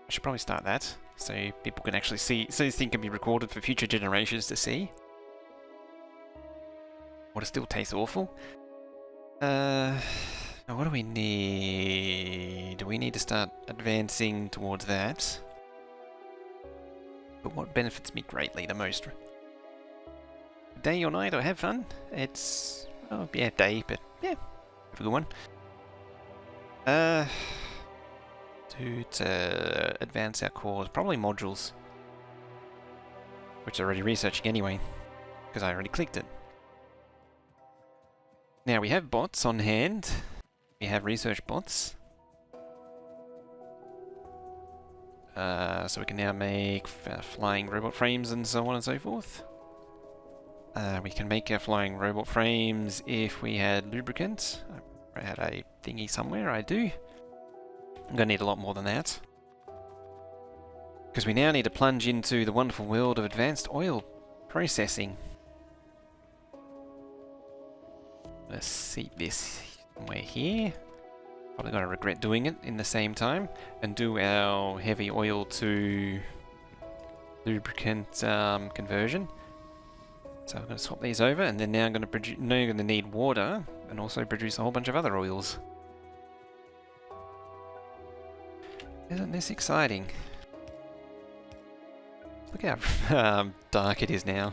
I should probably start that, so people can actually see, so this thing can be recorded for future generations to see. Water still tastes awful. Now what do we need? We need to start advancing towards that. But what benefits me greatly the most? Day or night or have fun? It's... oh yeah, day, but yeah, have a good one. To advance our cores, probably modules. Which I'm already researching anyway, because I already clicked it. Now we have bots on hand. We have research bots. So we can now make flying robot frames and so on and so forth. We can make our flying robot frames if we had lubricant. I had a thingy somewhere, I do. I'm going to need a lot more than that. Because we now need to plunge into the wonderful world of advanced oil processing. Let's seat this somewhere here. Probably going to regret doing it in the same time. And do our heavy oil to lubricant conversion. So I'm going to swap these over, and then now I'm going to now you're going to need water and also produce a whole bunch of other oils. Isn't this exciting? Look how dark it is now.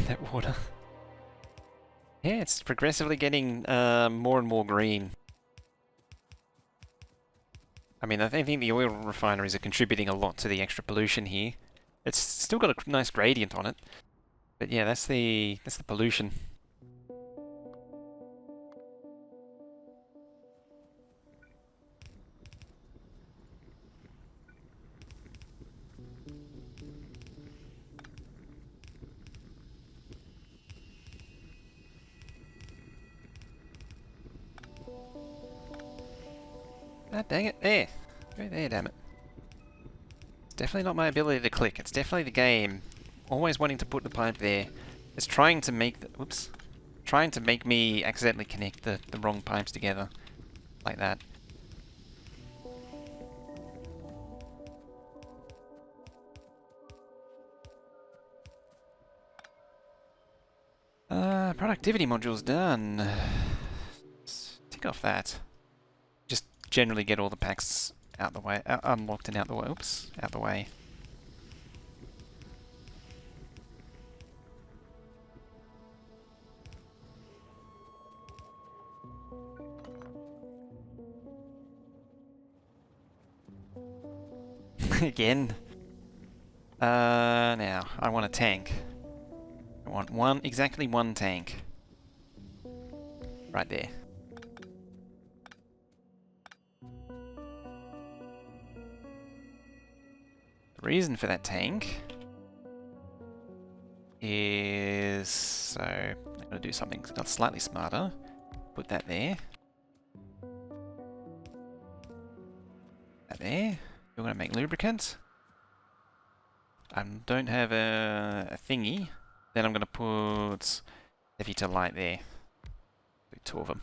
That water. Yeah, it's progressively getting more and more green. I mean, I think the oil refineries are contributing a lot to the extra pollution here. It's still got a nice gradient on it, but yeah, that's the pollution. Ah, dang it! There, go there, damn it. It's definitely not my ability to click. It's definitely the game always wanting to put the pipe there. It's trying to make the trying to make me accidentally connect the wrong pipes together, like that. Productivity module's done. Let's tick off that. Just generally get all the packs out the way, unlocked and out the way. Oops, out the way. Again. Now I want a tank. I want exactly one tank. Right there. The reason for that tank is so I'm gonna do something slightly smarter. Put that there. That there. You're gonna make lubricant. I don't have a thingy. Then I'm gonna put heavy to light there. Do 2 of them.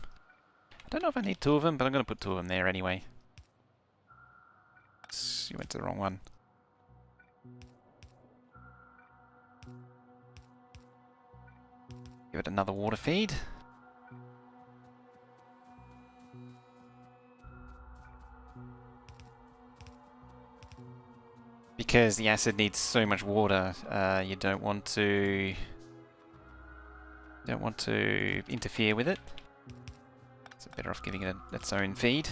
I don't know if I need 2 of them, but I'm gonna put 2 of them there anyway. You went to the wrong one. Give it another water feed. Because the acid needs so much water, you don't want to interfere with it. So better off giving it its own feed.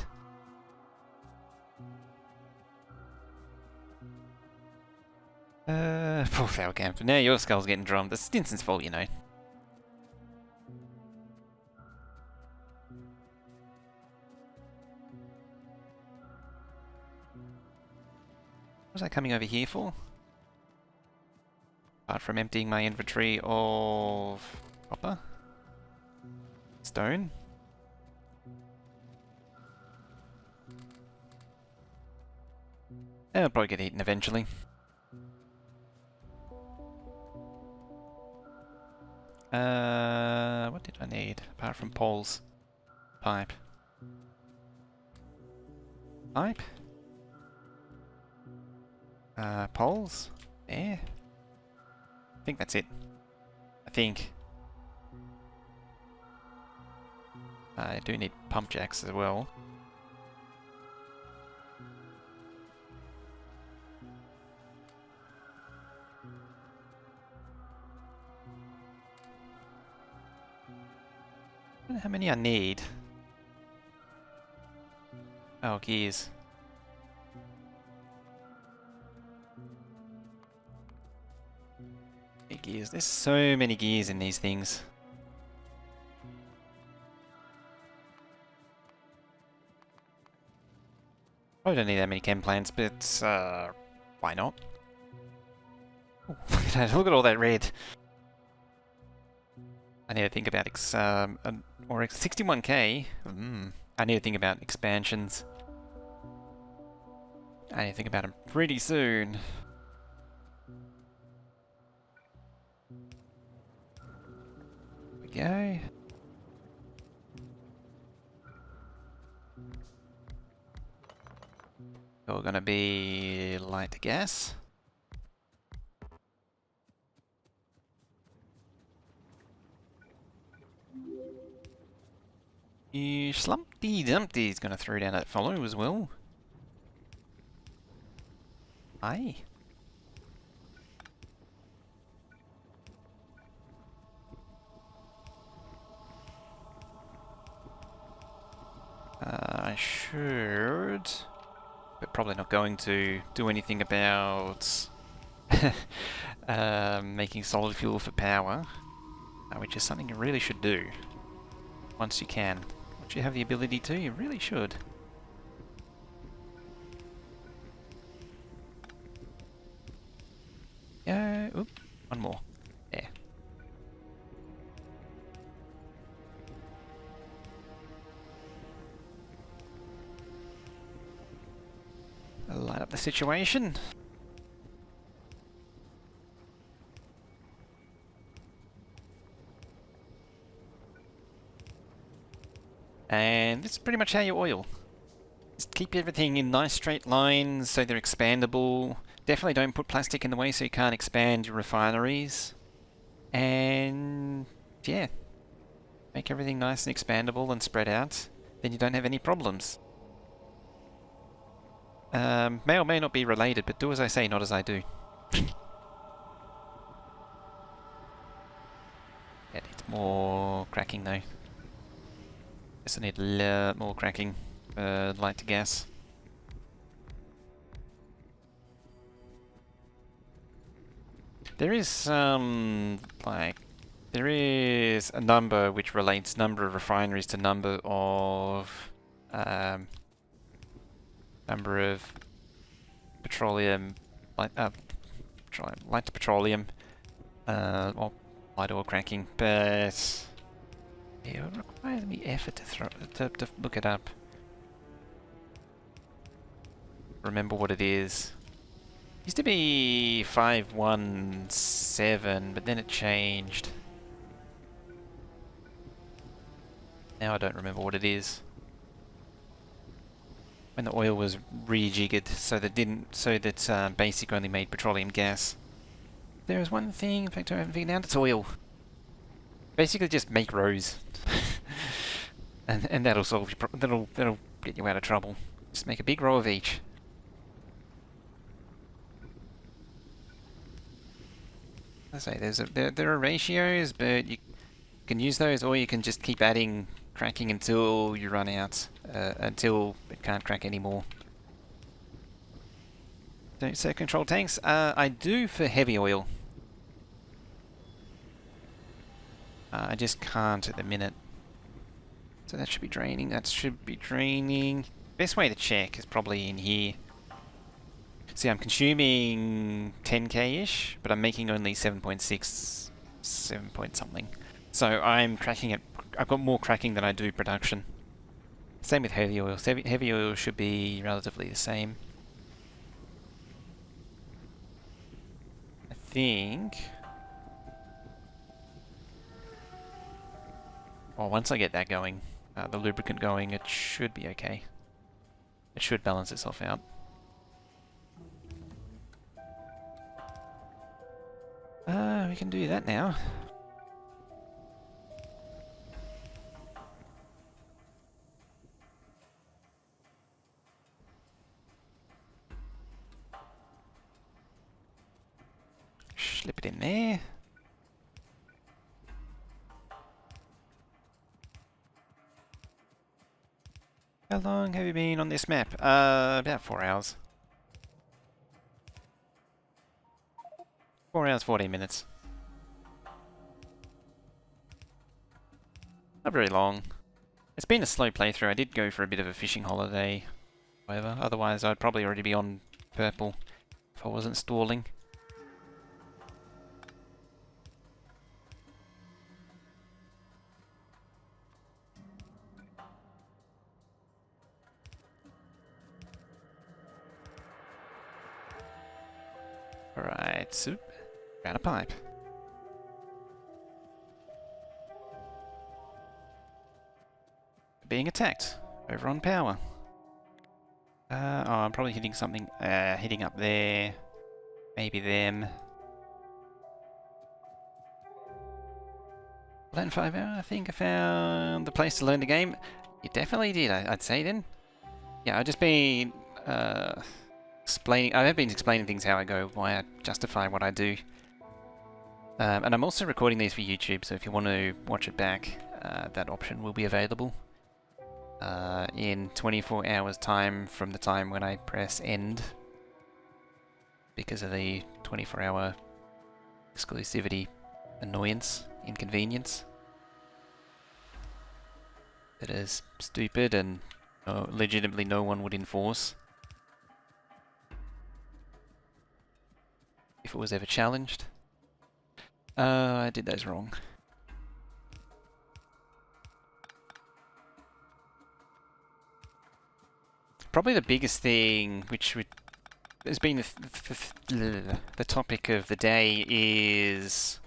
Poor foul camp. Now your skull's getting drummed. It's Stinson's fault, you know. What was I coming over here for? Apart from emptying my inventory of copper, stone. It'll probably get eaten eventually. What did I need apart from poles? Pipe. Pipe? Poles? Yeah. I think that's it. I think. I do need pump jacks as well. I don't know how many I need. Oh, gears. Gears. There's so many gears in these things. I don't need that many chem plants, but why not? Ooh, look at that! Look at all that red. I need to think about 61k. I need to think about expansions. I need to think about them pretty soon. There we go. You're gonna be light to gas. You Slumpty Dumpty's gonna throw down that follow as well. Aye. I should, but probably not going to do anything about making solid fuel for power, which is something you really should do once you can. Once you have the ability to, you really should. Oop, one more. There. Light up the situation. And this is pretty much how you oil. Just keep everything in nice straight lines so they're expandable. Definitely don't put plastic in the way so you can't expand your refineries. And yeah, make everything nice and expandable and spread out. Then you don't have any problems. May or may not be related, but do as I say, not as I do. It needs more cracking though. Guess I need a lot more cracking. Light to gas. There is some, there is a number which relates number of refineries to number of, petroleum, light to petroleum, or light oil cracking, but it would require me effort to look it up. Remember what it is. Used to be 517, but then it changed. Now I don't remember what it is. When the oil was rejiggered so that Basic only made petroleum gas. There is one thing, in fact I haven't figured out, it's oil. Basically just make rows. and that'll solve your that'll get you out of trouble. Just make a big row of each. I say there are ratios, but you can use those, or you can just keep adding cracking until you run out, until it can't crack anymore. So control tanks, I do for heavy oil. I just can't at the minute. So that should be draining. That should be draining. Best way to check is probably in here. See, I'm consuming 10k-ish, but I'm making only 7.6, 7 point something. So I'm cracking it. I've got more cracking than I do production. Same with heavy oil. Heavy oil should be relatively the same. I think Well, once I get that going, the lubricant going, it should be okay. It should balance itself out. We can do that now. Slip it in there. How long have you been on this map? About 4 hours. 4 hours, 14 minutes. Not very long. It's been a slow playthrough. I did go for a bit of a fishing holiday, however. Otherwise, I'd probably already be on purple if I wasn't stalling. Alright, soup. Found a pipe. Being attacked. Over on power. Oh, I'm probably hitting something. Hitting up there. Maybe them. Learn 5 hour, I think I found the place to learn the game. You definitely did, I'd say then. Yeah, I've just been explaining. I have been explaining things how I go, why I justify what I do. And I'm also recording these for YouTube, so if you want to watch it back, that option will be available in 24 hours time from the time when I press end, because of the 24-hour exclusivity annoyance, inconvenience. That is stupid and legitimately no one would enforce if it was ever challenged. I did those wrong. Probably the biggest thing which has been the topic of the day is...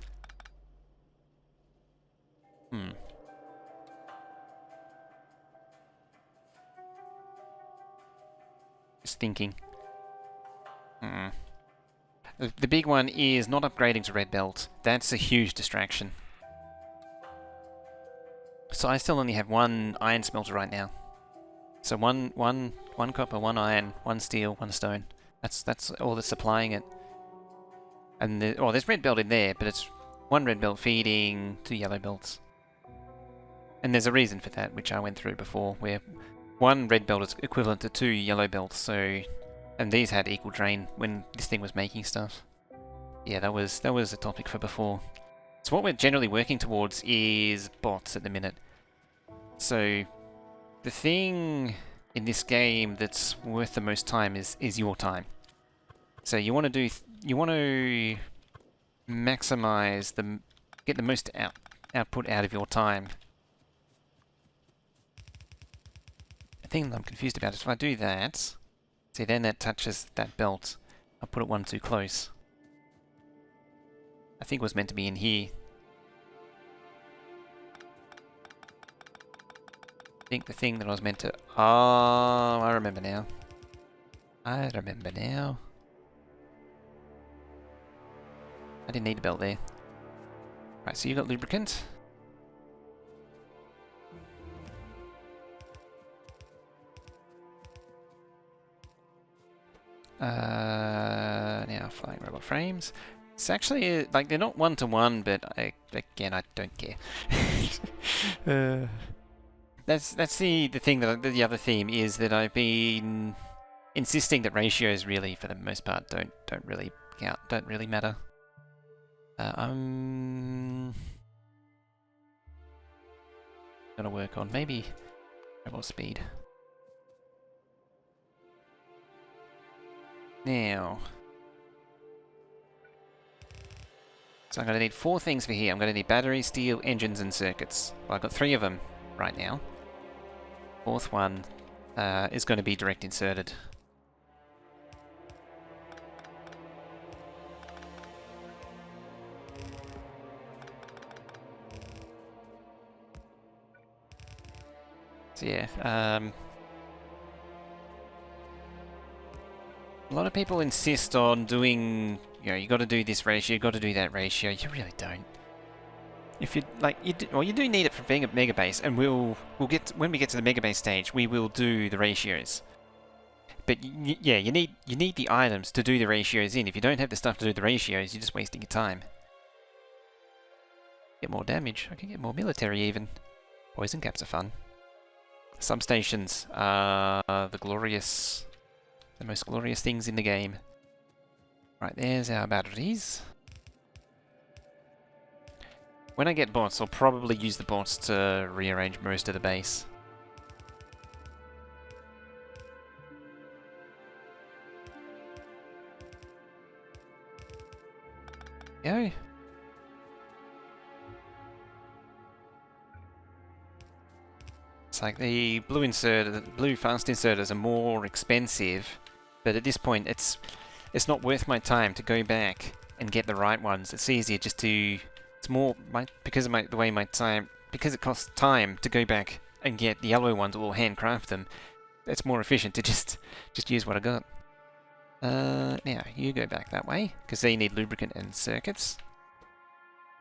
Just thinking. The big one is not upgrading to red belt. That's a huge distraction. So I still only have one iron smelter right now. So one copper, one iron, one steel, one stone. That's all that's supplying it. And there's red belt in there, but it's one red belt feeding 2 yellow belts. And there's a reason for that, which I went through before, where one red belt is equivalent to 2 yellow belts. So, and these had equal drain when this thing was making stuff. Yeah, that was a topic for before. So what we're generally working towards is bots at the minute. So the thing in this game that's worth the most time is your time. So you want to maximize get the most output out of your time. The thing that I'm confused about is if I do that, see then that touches that belt. I'll put it one too close. I think it was meant to be in here. I think the thing that I was meant to... Oh, I remember now. I remember now. I didn't need a belt there. Right, so you got lubricant. Now flying robot frames. It's actually like they're not one-to-one, but again I don't care. That's the thing that the other theme is that I've been insisting that ratios really, for the most part, don't really count, don't really matter. I'm gonna work on maybe robot speed. Now, so I'm going to need 4 things for here. I'm going to need batteries, steel, engines, and circuits. Well, I've got 3 of them right now. 4th one is going to be direct inserted. So yeah, a lot of people insist on doing, you know, you got to do this ratio, you got to do that ratio. You really don't. If you like, well, you do need it for being a Megabase, and we'll get when we get to the Megabase stage, we will do the ratios. But yeah, you need the items to do the ratios in. If you don't have the stuff to do the ratios, you're just wasting your time. Get more damage. I can get more military even. Poison caps are fun. Substations are the most glorious things in the game. Right, there's our batteries. When I get bots, I'll probably use the bots to rearrange most of the base. Go. It's like the blue fast inserters are more expensive, but at this point it's not worth my time to go back and get the right ones. It's easier just to because it costs time to go back and get the yellow ones or handcraft them. It's more efficient to just use what I got. Now you go back that way because they need lubricant and circuits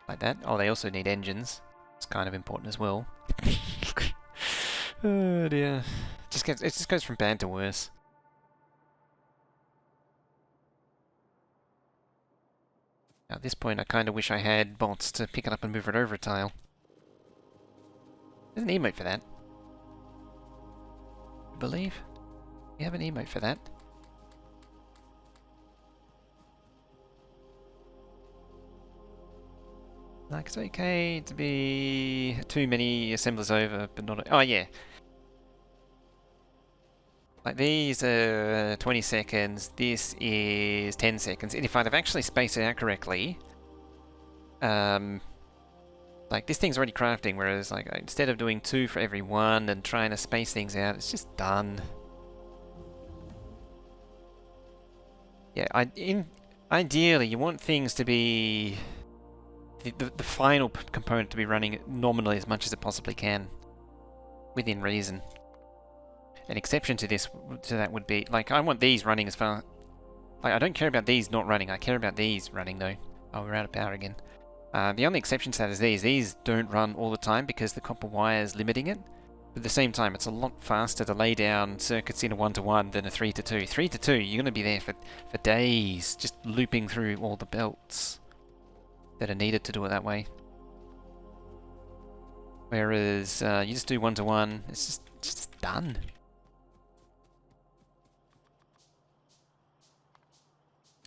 like that. Oh, they also need engines. It's kind of important as well. Oh dear. It just goes from bad to worse. Now, at this point, I kind of wish I had bots to pick it up and move it over a tile. There's an emote for that. I believe. We have an emote for that. Like, it's okay to be too many assemblers over, but not... Oh, yeah. Like, these are 20 seconds, this is 10 seconds, and if I'd have actually spaced it out correctly, like, this thing's already crafting, whereas, like, instead of doing 2 for every 1 and trying to space things out, it's just done. Yeah, ideally, you want things to be... The final component to be running nominally as much as it possibly can, within reason. An exception to that would be, like, I want these running as far... Like, I don't care about these not running, I care about these running, though. Oh, we're out of power again. The only exception to that is these. These don't run all the time because the copper wire is limiting it. But at the same time, it's a lot faster to lay down circuits in a 1-to-1 than a 3-to-2. 3-to-2, you're going to be there for days, just looping through all the belts that are needed to do it that way. Whereas, you just do 1-to-1, it's just done.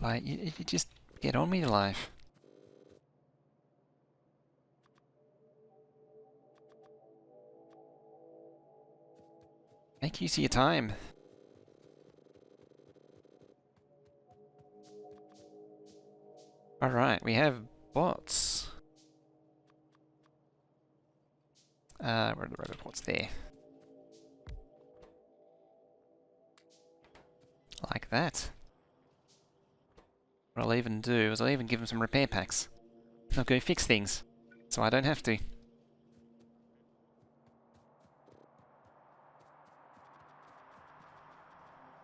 Like, you just get on with your life. Make use of your time. Alright, we have bots. Where are the robot bots? There. Like that. What I'll even do is I'll even give them some repair packs. They'll go fix things, so I don't have to.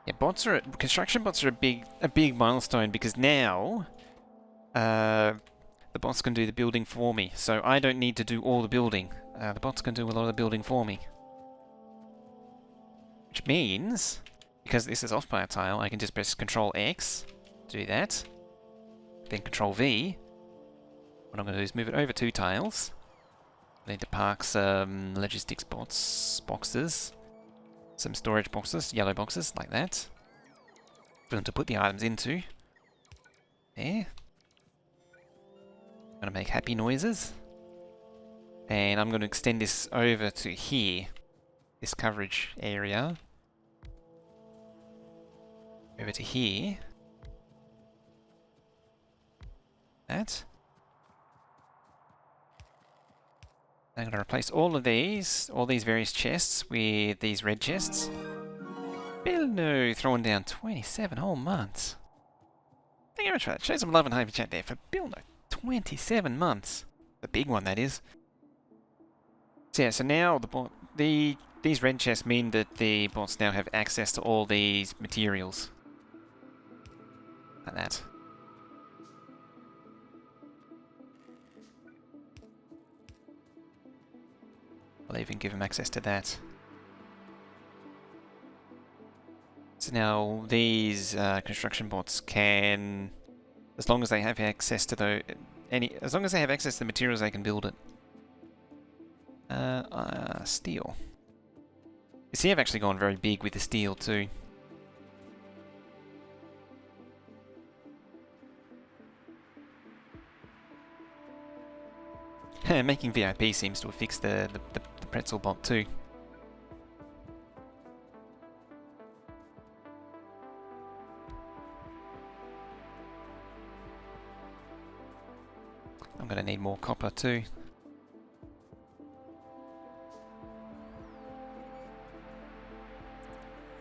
Yeah, construction bots are a big milestone because now the bots can do the building for me. So I don't need to do all the building. The bots can do a lot of the building for me. Which means, because this is off by a tile, I can just press Control X, do that, then Control V. What I'm going to do is move it over 2 tiles. I need to park some logistics boxes. Some storage boxes, yellow boxes, like that. For them to put the items into. There. I'm going to make happy noises. And I'm going to extend this over to here. This coverage area. Over to here. That. I'm going to replace all these various chests with these red chests. Bilno throwing down 27 whole months. Thank you very much for that. Show some love and hype chat there for Bilno. 27 months. The big one, that is. So yeah, so now the these red chests mean that the bots now have access to all these materials. Like that. I'll even give them access to that. So now these construction bots can, as long as they have access to as long as they have access to the materials, they can build it. Steel. You see, I've actually gone very big with the steel too. Making VIP seems to have fixed the pretzel bot too. I'm going to need more copper too.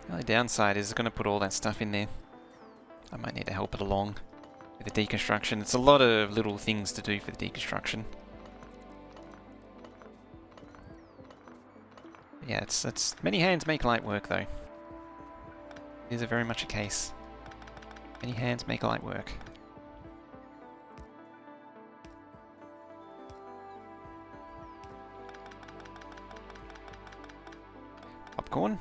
The only downside is it's going to put all that stuff in there. I might need to help it along with the deconstruction. It's a lot of little things to do for the deconstruction. Yeah, it's many hands make light work though. It is very much a case. Many hands make light work. Popcorn.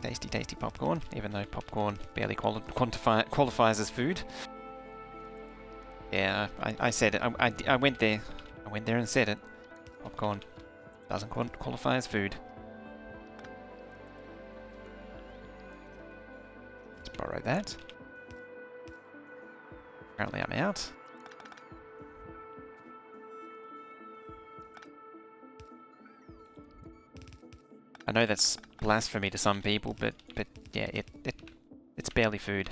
Tasty, tasty popcorn, even though popcorn barely qualifies as food. Yeah, I said it. I went there. I went there and said it. Popcorn doesn't qualify as food. Let's borrow that. Apparently I'm out. I know that's blasphemy to some people, but yeah, it's barely food.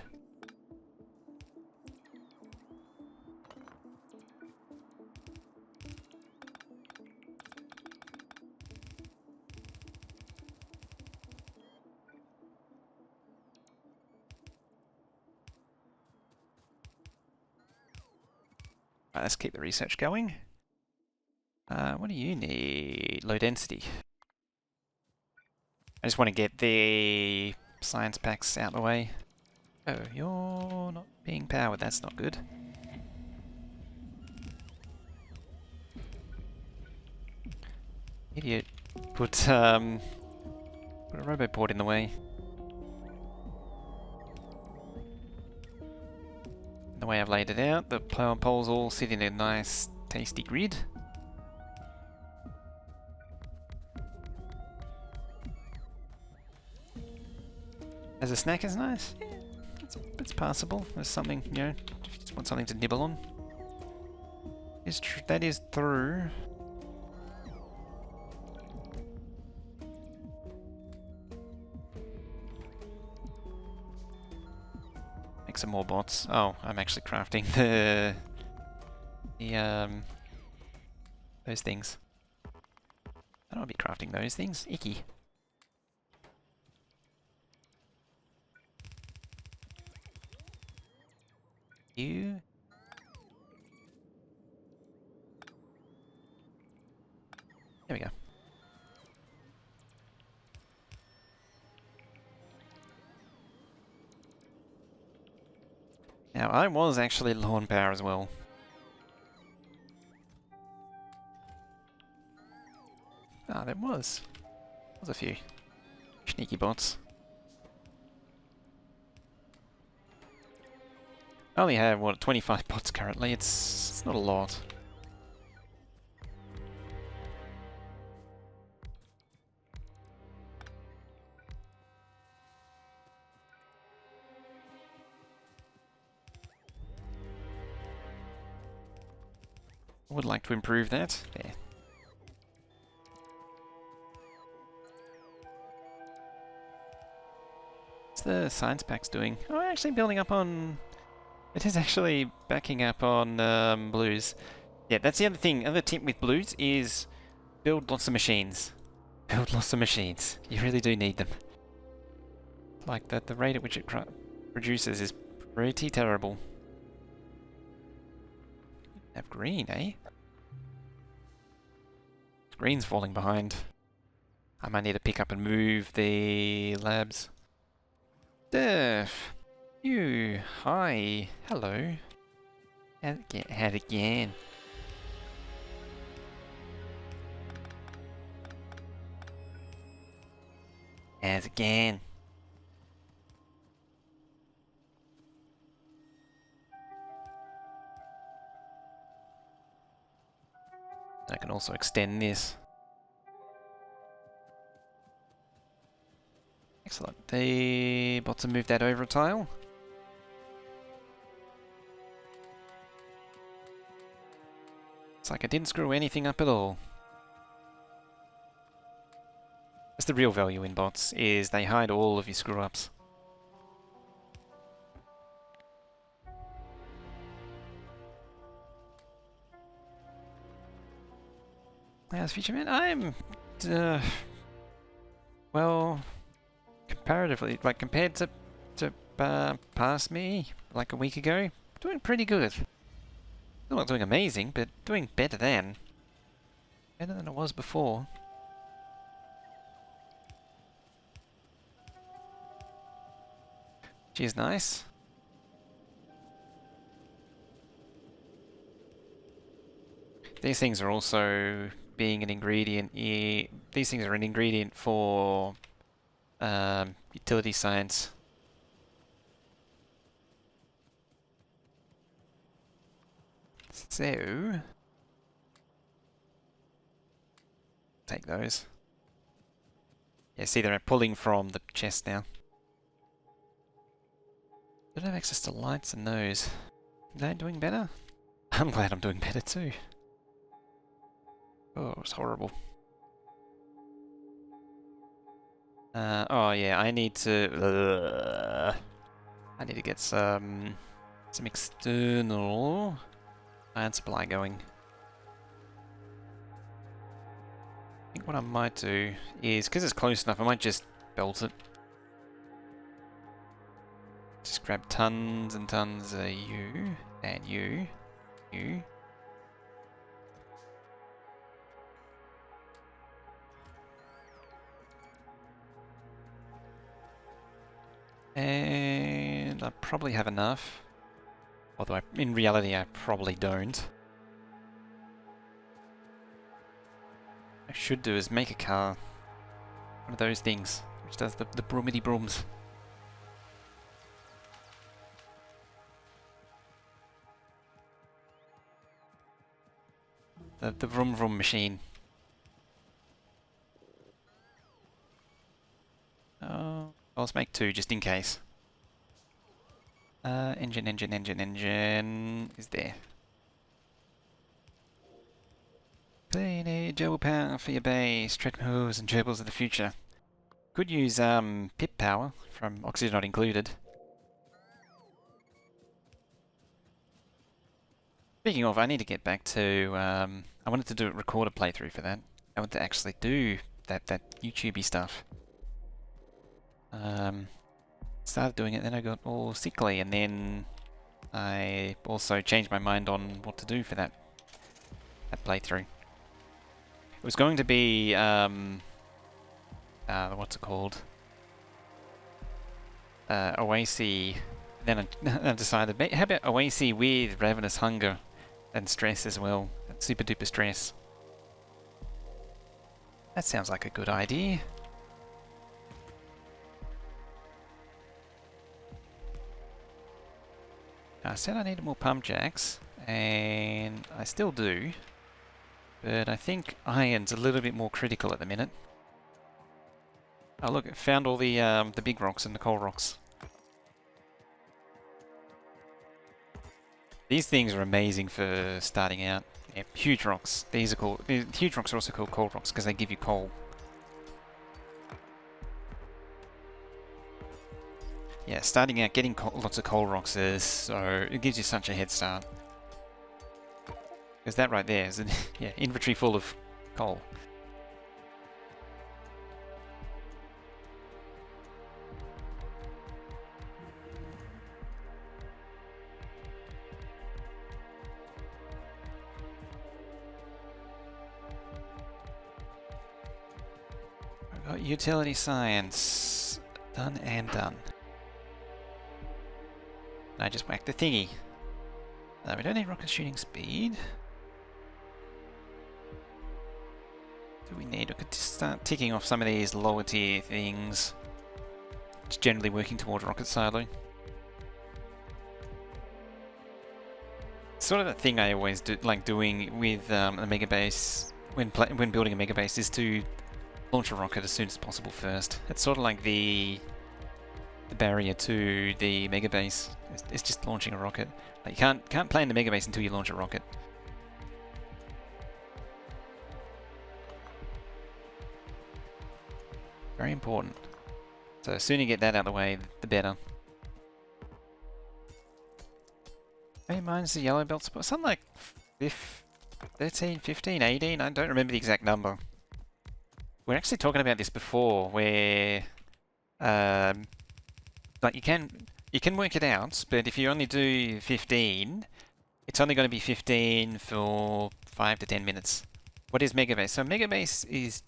Right, let's keep the research going. What do you need? Low density. I just want to get the science packs out of the way. Oh, you're not being powered. That's not good. Idiot. Put a roboport in the way. The way I've laid it out, the power poles all sit in a nice, tasty grid. As a snack is nice. Yeah, it's passable. There's something, you know, if you just want something to nibble on. That is true. Make some more bots. Oh, I'm actually crafting those things. I don't want to be crafting those things. Icky. You. There we go. Now, I was actually low on power as well. Ah, there was. There was a few. Sneaky bots. I only have, what, 25 bots currently. It's not a lot. I would like to improve that. There. What's the science packs doing? Oh, actually building up on... It is actually backing up on blues. Yeah, that's the other thing. Other tip with blues is build lots of machines. Build lots of machines. You really do need them. Like that, the rate at which it produces is pretty terrible. Have green, eh? Green's falling behind. I might need to pick up and move the labs. Def, you, hi, hello. How's it going? How's it going? I can also extend this. Excellent. The bots have moved that over a tile. It's like I didn't screw anything up at all. That's the real value in bots, is they hide all of your screw-ups. How's Future Man? I'm... well... comparatively, like compared to past me, like a week ago, doing pretty good. Still not doing amazing, but doing better than. Better than it was before. Which is nice. These things are also being an ingredient. These things are an ingredient for utility science. So, take those. Yeah, see, they're pulling from the chest now. Don't have access to lights and those. Are they doing better? I'm glad I'm doing better too. Oh, it was horrible. Oh yeah, I need to get some external iron supply going. I think what I might do is, because it's close enough, I might just belt it. Just grab tons and tons of you, and you. And I probably have enough. Although in reality I probably don't. What I should do is make a car. One of those things, which does the broomity brooms. The vroom vroom machine. Oh, let's make two just in case. Engine is there. They need gerbil power for your base, treadmills and gerbils of the future. Could use pip power from Oxygen Not Included. Speaking of, I need to get back to, I wanted to do a recorded playthrough for that. I want to actually do that YouTubey stuff. Started doing it, then I got all sickly, and then I also changed my mind on what to do for that playthrough. It was going to be, what's it called? Oasis. Then I decided, how about Oasis with Ravenous Hunger and Stress as well? Super duper stress. That sounds like a good idea. I said I needed more pump jacks, and I still do, but I think iron's a little bit more critical at the minute. Oh look, I found all the big rocks and the coal rocks. These things are amazing for starting out. Yeah, huge rocks. These are called huge rocks are also called coal rocks because they give you coal. Yeah, starting out getting lots of coal rocks it gives you such a head start. Because that right there is an yeah, inventory full of coal. Got utility science. Done and done. And I just whacked the thingy. We don't need rocket shooting speed. Do we need? We could just start ticking off some of these lower tier things. It's generally working towards rocket silo. Sort of the thing I always like doing with a Megabase when building a Megabase is to launch a rocket as soon as possible first. It's sort of like the barrier to the Megabase. It's just launching a rocket. Like you can't play in the Megabase until you launch a rocket. Very important. So the sooner you get that out of the way, the better. Hey, mine's the yellow belt spot. Something like 13, 15, 18. I don't remember the exact number. We're actually talking about this before, where like you can work it out, but if you only do 15, it's only going to be 15 for 5 to 10 minutes. What is Megabase? So Megabase is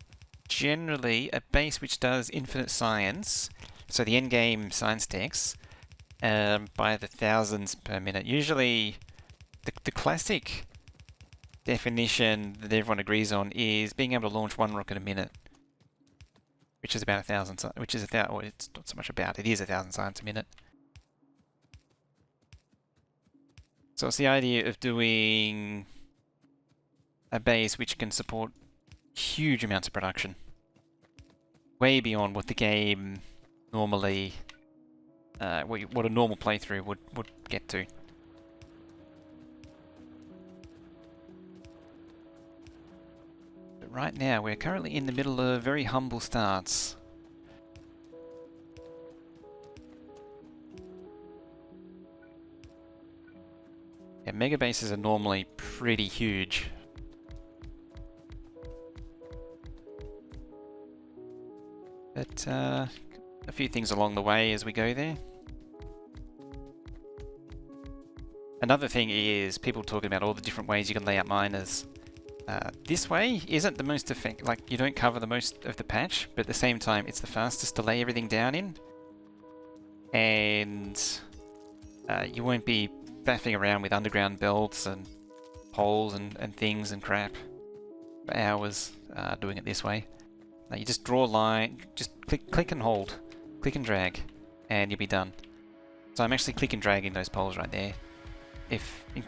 generally a base which does infinite science, so the endgame science techs, by the thousands per minute. Usually, the classic definition that everyone agrees on is being able to launch one rocket a minute, which is about 1,000. Which is well, it's not so much about. It is 1,000 science a minute. So it's the idea of doing a base which can support huge amounts of production, way beyond what the game normally, what a normal playthrough would get to. But right now, we're currently in the middle of very humble starts. Yeah, megabases are normally pretty huge. But a few things along the way as we go there. Another thing is people talking about all the different ways you can lay out miners. This way isn't the most effective, like you don't cover the most of the patch, but at the same time it's the fastest to lay everything down in. And you won't be faffing around with underground belts and poles and things and crap for hours doing it this way. Now you just draw a line, just click and hold, click and drag, and you'll be done. So I'm actually click and dragging those poles right there.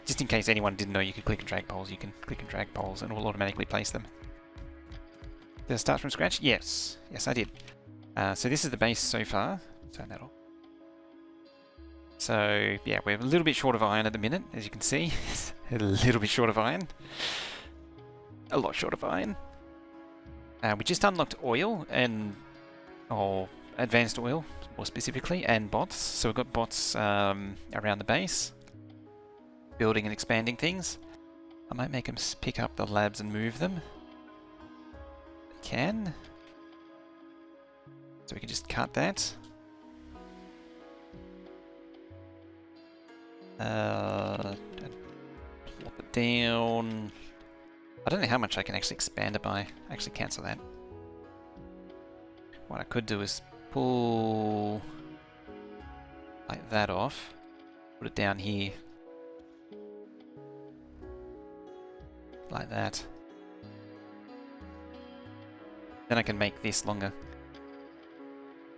Just in case anyone didn't know you could click and drag poles, you can click and drag poles and it will automatically place them. Did I start from scratch? Yes. Yes, I did. So this is the base so far. Turn that off. So, yeah, we're a little bit short of iron at the minute, as you can see. A little bit short of iron. A lot short of iron. We just unlocked oil or advanced oil, more specifically, and bots. So we've got bots around the base, building and expanding things. I might make them pick up the labs and move them. I can. So we can just cut that. And plop it down. I don't know how much I can actually expand it by. Actually cancel that. What I could do is pull like that off, put it down here, like that. Then I can make this longer.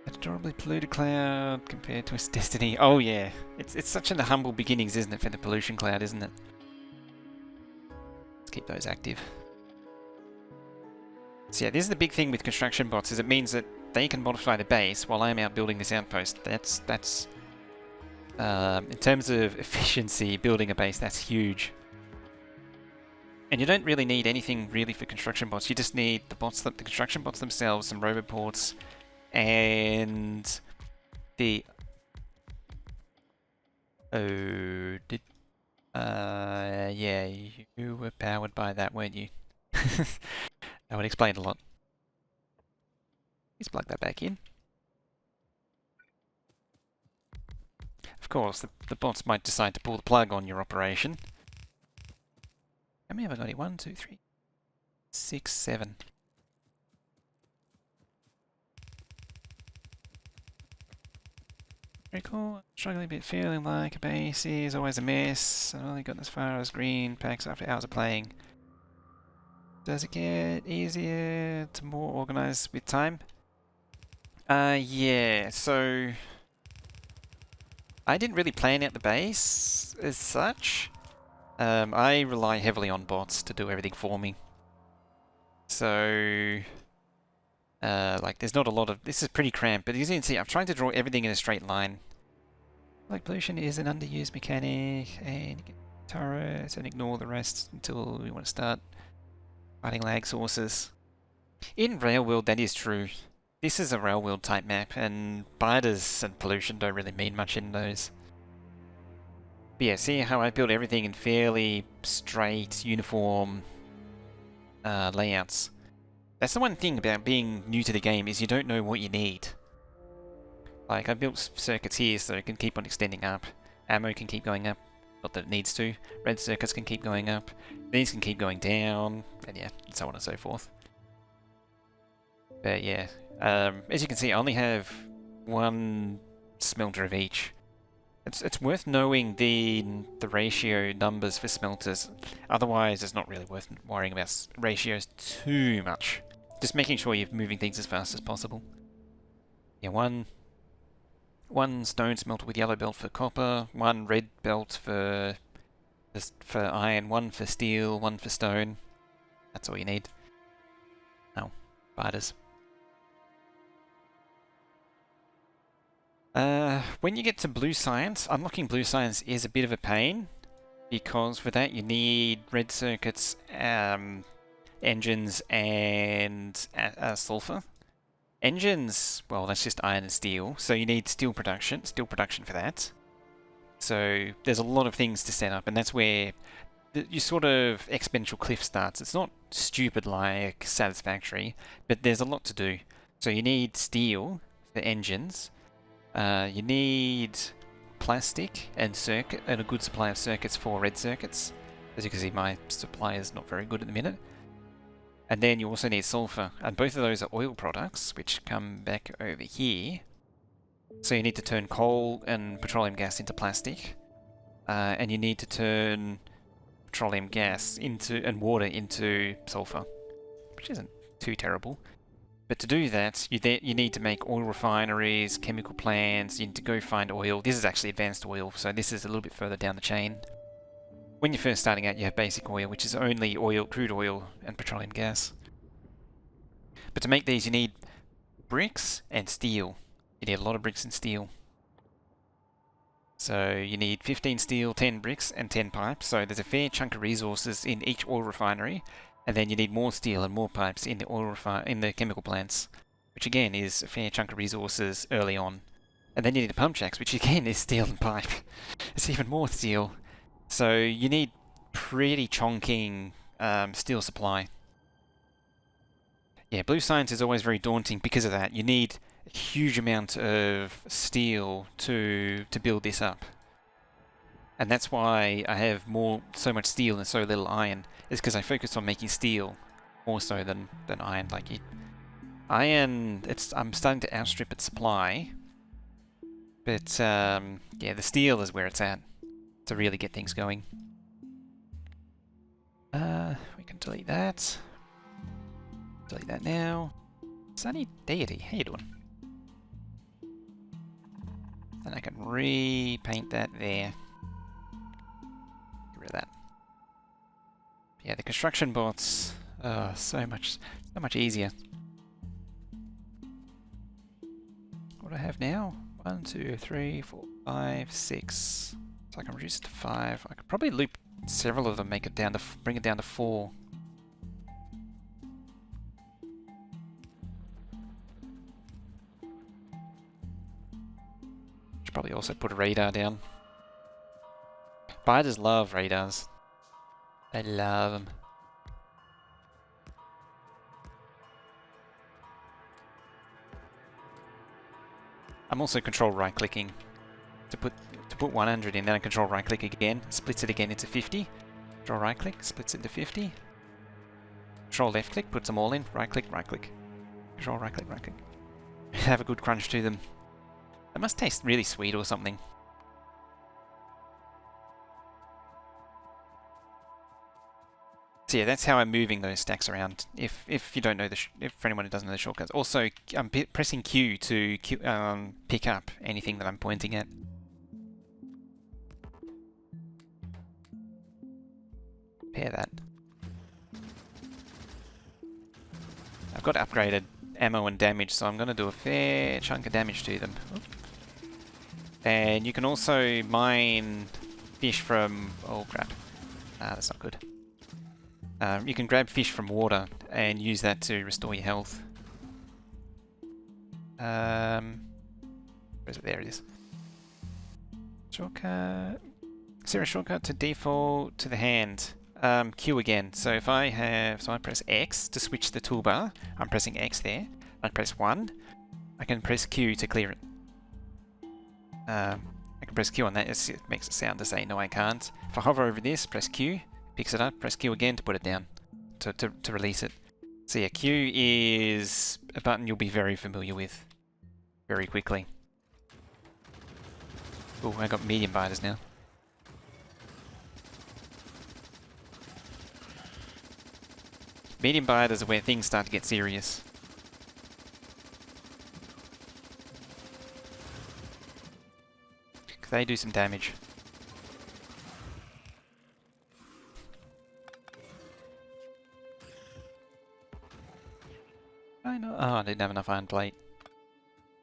Adorably polluted cloud compared to its destiny. Oh yeah, it's such in the humble beginnings, isn't it, for the pollution cloud, isn't it? Let's keep those active. So yeah, this is the big thing with construction bots, is it means that they can modify the base while I'm out building this outpost. That's in terms of efficiency, building a base, that's huge. And you don't really need anything really for construction bots. You just need the construction bots themselves, some roboports, and the yeah, you were powered by that, weren't you? That would explain a lot. Let's plug that back in. Of course, the bots might decide to pull the plug on your operation. How many have I got here? 1, 2, 3, 6, 7. Very cool. Struggling a bit, feeling like a base is always a mess. I've only gotten as far as green packs after hours of playing. Does it get easier to more organized with time? Yeah, so I didn't really plan out the base as such. I rely heavily on bots to do everything for me. So, like, there's not a lot of... This is pretty cramped, but as you can see, I'm trying to draw everything in a straight line. Like, pollution is an underused mechanic, and you get turrets, and ignore the rest until we want to start fighting lag sources. In Railworld, that is true. This is a Railworld type map, and biters and pollution don't really mean much in those. But yeah, see how I build everything in fairly straight, uniform layouts. That's the one thing about being new to the game, is you don't know what you need. Like, I built circuits here so it can keep on extending up. Ammo can keep going up, not that it needs to. Red circuits can keep going up. These can keep going down, and yeah, and so on and so forth. But yeah, as you can see, I only have one smelter of each. It's worth knowing the ratio numbers for smelters. Otherwise, it's not really worth worrying about ratios too much. Just making sure you're moving things as fast as possible. Yeah, one stone smelter with yellow belt for copper, one red belt for iron, one for steel, one for stone. That's all you need. Oh, biters. When you get to blue science, unlocking blue science is a bit of a pain, because for that you need red circuits, engines, and sulfur. Engines, well, that's just iron and steel, so you need steel production for that. So there's a lot of things to set up, and that's where your sort of exponential cliff starts. It's not stupid like Satisfactory, but there's a lot to do. So you need steel for engines. You need plastic and a good supply of circuits for red circuits. As you can see, my supply is not very good at the minute. And then you also need sulfur, and both of those are oil products, which come back over here. So you need to turn coal and petroleum gas into plastic, and you need to turn petroleum gas and water into sulfur, which isn't too terrible. But to do that, you need to make oil refineries, chemical plants, you need to go find oil. This is actually advanced oil, so this is a little bit further down the chain. When you're first starting out, you have basic oil, which is only oil, crude oil, and petroleum gas. But to make these, you need bricks and steel. You need a lot of bricks and steel. So you need 15 steel, 10 bricks, and 10 pipes. So there's a fair chunk of resources in each oil refinery. And then you need more steel and more pipes in the chemical plants, which again is a fair chunk of resources early on. And then you need the pump jacks, which again is steel and pipe. It's even more steel. So you need pretty chonking steel supply. Yeah, blue science is always very daunting because of that. You need a huge amount of steel to build this up. And that's why I have so much steel and so little iron, is because I focus on making steel more so than iron. Like iron, I'm starting to outstrip its supply, but yeah, the steel is where it's at to really get things going. We can delete that. Delete that now. Sunny Deity, how you doing? And I can repaint that there. Get rid of that. Yeah, the construction bots are so much easier. What do I have now? 1, 2, 3, 4, 5, 6. So I can reduce it to 5. I could probably loop several of them, bring it down to 4. Should probably also put a radar down. Biters love radars. They love them. I'm also control right clicking to put 100 in, then I control right click again, splits it again into 50. Control right click, splits it into 50. Control left click, puts them all in, right click, control right click, right click. Have a good crunch to them. It must taste really sweet or something. So yeah, that's how I'm moving those stacks around. If you don't know if for anyone who doesn't know the shortcuts. Also, I'm pressing Q to pick up anything that I'm pointing at. Pair that. I've got upgraded ammo and damage, so I'm going to do a fair chunk of damage to them. Oop. And you can also mine fish from... oh crap. That's not good. You can grab fish from water and use that to restore your health. Where is it? There it is. Shortcut. Is there a shortcut to default to the hand? Q again. So if I have... so I press X to switch the toolbar. I'm pressing X there. I press 1. I can press Q to clear it. I can press Q on that. It makes a sound to say no I can't. If I hover over this, press Q. Picks it up, press Q again to put it down, to release it. So yeah, Q is a button you'll be very familiar with very quickly. Oh, I got medium biters now. Medium biters are where things start to get serious. They do some damage. I know. Oh, I didn't have enough iron plate.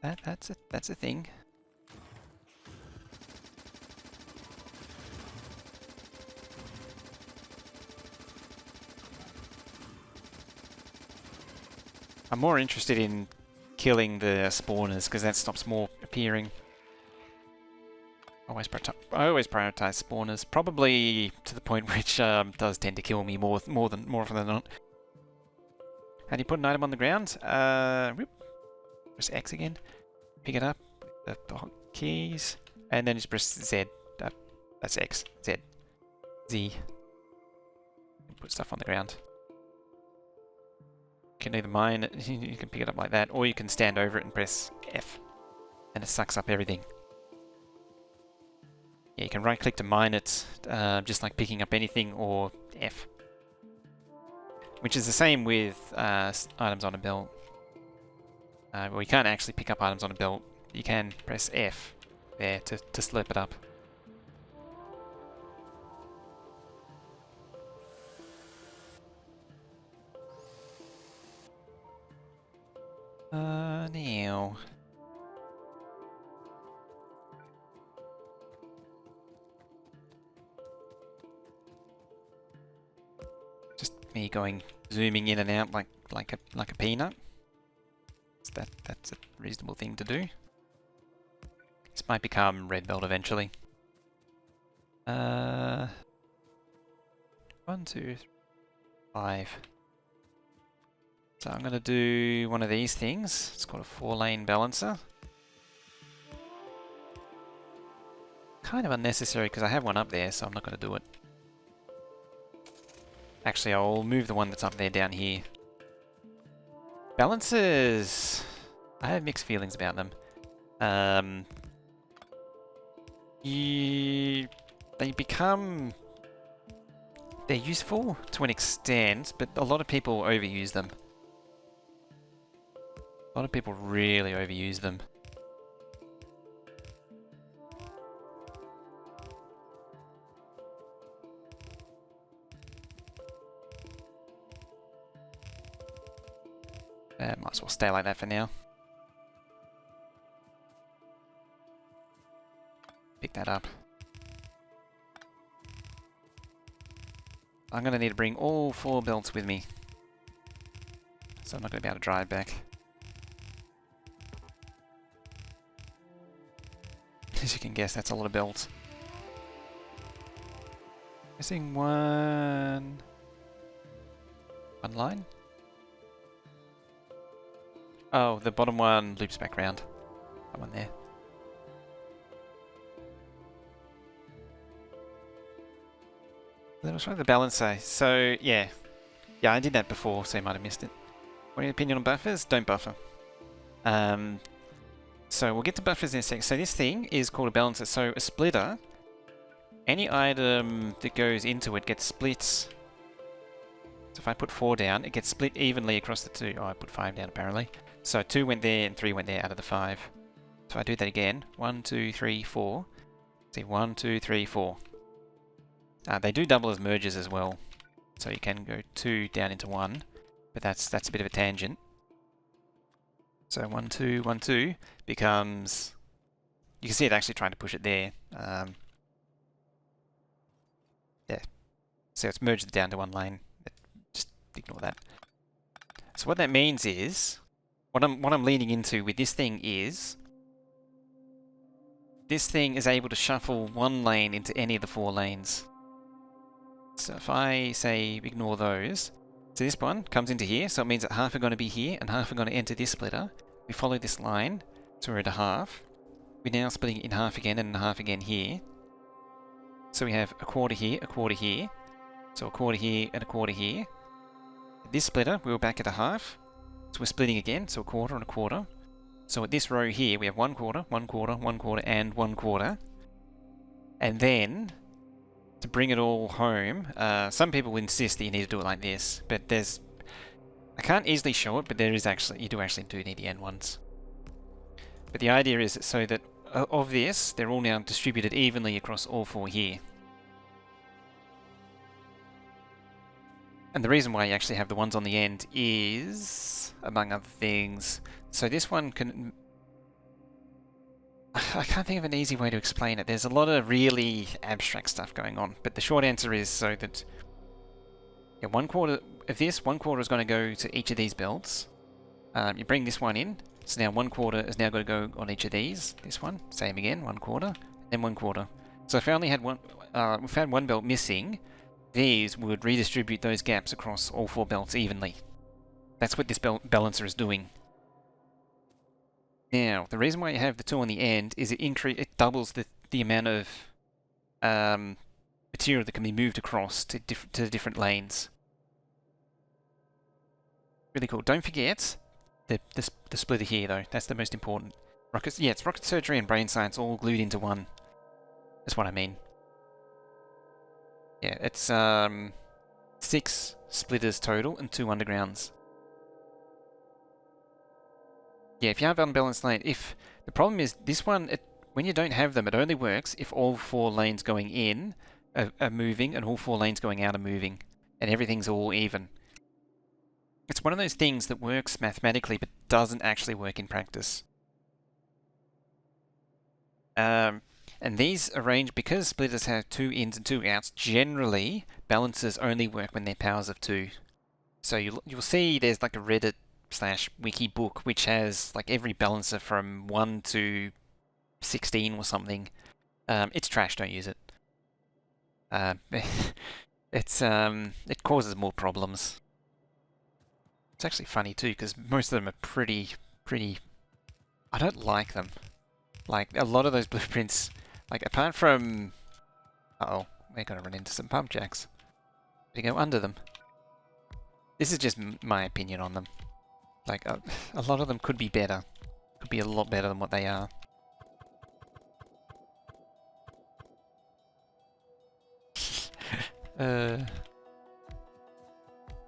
That's a thing. I'm more interested in killing the spawners because that stops more appearing. I always prioritize spawners, probably to the point which does tend to kill me more often than not. How do you put an item on the ground? Whoop. Press X again. Pick it up. The keys. And then just press Z. That's X. Z. Z. Put stuff on the ground. You can either mine it, you can pick it up like that, or you can stand over it and press F. And it sucks up everything. Yeah, you can right click to mine it, just like picking up anything, or F. Which is the same with items on a belt. Well, you can't actually pick up items on a belt. You can press F there to slurp it up. Now... just me zooming in and out like a peanut. That's a reasonable thing to do. This might become red belt eventually. 1, 2, 3, 5. So I'm gonna do one of these things. It's called a 4-lane balancer. Kind of unnecessary because I have one up there, so I'm not gonna do it. Actually, I'll move the one that's up there down here. Balancers, I have mixed feelings about them. They're useful to an extent, but a lot of people overuse them. A lot of people really overuse them. Might as well stay like that for now. Pick that up. I'm going to need to bring all 4 belts with me. So I'm not going to be able to drive back. As you can guess, that's a lot of belts. Missing one line? Oh, the bottom one loops back round. That one there. Then I'll show the balancer. So, yeah. Yeah, I did that before, so you might have missed it. What are your opinion on buffers? Don't buffer. So we'll get to buffers in a sec. So this thing is called a balancer. So a splitter, any item that goes into it gets split. So if I put 4 down, it gets split evenly across the 2. Oh, I put 5 down apparently. So 2 went there and 3 went there out of the 5. So I do that again. 1, 2, 3, 4. See, 1, 2, 3, 4. They do double as merges as well. So you can go 2 down into 1. But that's a bit of a tangent. So 1, 2, 1, 2 becomes... You can see it actually trying to push it there. Yeah. So it's merged it down to 1 lane. Just ignore that. So what that means is... What I'm leaning into with this thing is... This thing is able to shuffle 1 lane into any of the 4 lanes. So if I say ignore those... So this one comes into here, so it means that half are going to be here and half are going to enter this splitter. We follow this line, so we're at a half. We're now splitting it in half again and in half again here. So we have a quarter here, a quarter here. So a quarter here and a quarter here. This splitter, we were back at a half. So we're splitting again, so a quarter and a quarter. So at this row here, we have 1 quarter, 1 quarter, 1 quarter, and 1 quarter. And then, to bring it all home, some people insist that you need to do it like this, but there's... I can't easily show it, but there is actually... You do actually do need the end ones. But the idea is so that of this, they're all now distributed evenly across all 4 here. And the reason why you actually have the ones on the end is, among other things, so this one can... I can't think of an easy way to explain it. There's a lot of really abstract stuff going on, but the short answer is so that 1 quarter of this, 1 quarter is going to go to each of these belts. You bring this one in, so now 1 quarter is now going to go on each of these. This one, same again, 1 quarter, then 1 quarter. So if I only had one, we found 1 belt missing, these would redistribute those gaps across all 4 belts evenly. That's what this balancer is doing. Now, the reason why you have the 2 on the end is it doubles the amount of material that can be moved across to the different lanes. Really cool. Don't forget the splitter here though. That's the most important. It's rocket surgery and brain science all glued into one. That's what I mean. Yeah, it's 6 splitters total and 2 undergrounds. Yeah, if you have unbalanced lane, the problem is this one, when you don't have them, it only works if all 4 lanes going in are moving and all 4 lanes going out are moving, and everything's all even. It's one of those things that works mathematically but doesn't actually work in practice. And these because splitters have 2 ins and 2 outs, generally balancers only work when they're powers of 2. So you'll see there's like a Reddit/wiki book which has like every balancer from 1 to 16 or something. It's trash, don't use it. It causes more problems. It's actually funny too, because most of them are pretty... I don't like them. Like, a lot of those blueprints, like, apart from... Uh-oh, we're gonna run into some pump jacks. We go under them. This is just my opinion on them. Like, a lot of them could be better. Could be a lot better than what they are.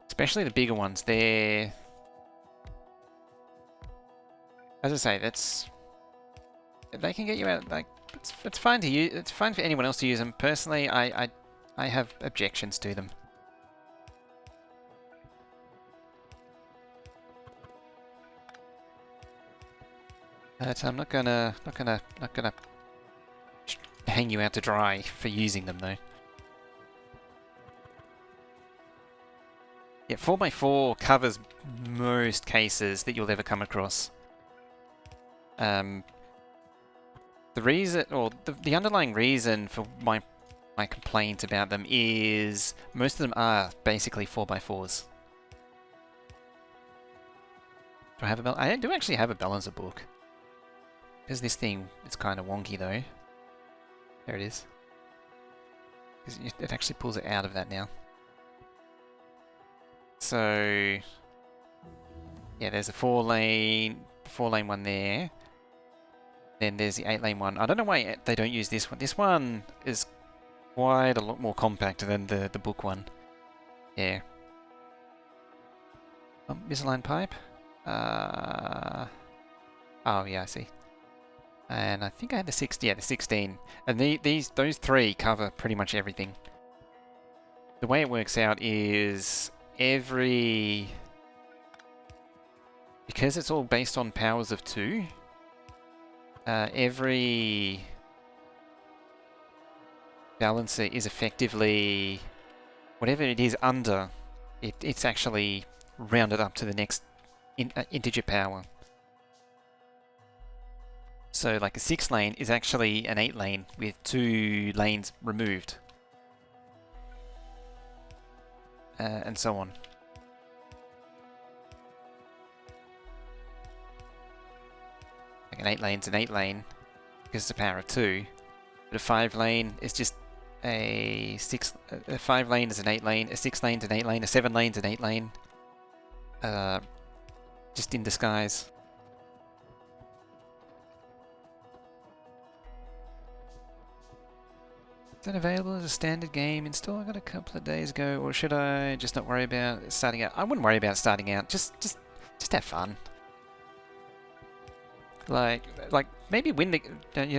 Especially the bigger ones, they're... As I say, they can get you out, like, it's fine to use, it's fine for anyone else to use them. Personally, I have objections to them. But I'm not gonna hang you out to dry for using them though. Yeah, 4x4 covers most cases that you'll ever come across. The reason, or the underlying reason for my complaint about them is most of them are basically 4x4s. Do I have I do actually have a balancer book. Because this thing, it's kind of wonky though. There it is. It actually pulls it out of that now. So, yeah, there's a 4 lane one there. Then there's the 8-lane one. I don't know why they don't use this one. This one is quite a lot more compact than the book one. Yeah. Misaligned pipe. Oh yeah, I see. And I think I had the 16. Yeah, the 16. And those three cover pretty much everything. The way it works out is because it's all based on powers of 2, every balancer is effectively whatever it is under, it's actually rounded up to the next integer power. So like a 6-lane is actually an 8-lane with 2 lanes removed. And so on. Like an 8-lane's an 8-lane because it's a power of 2. But a 5-lane is just a 5-lane is an 8-lane, a 6-lane's an 8-lane, a 7-lane's an 8-lane. Just in disguise. Is that available as a standard game install? I got a couple of days ago, or should I just not worry about starting out? I wouldn't worry about starting out. Just have fun. Like maybe win the,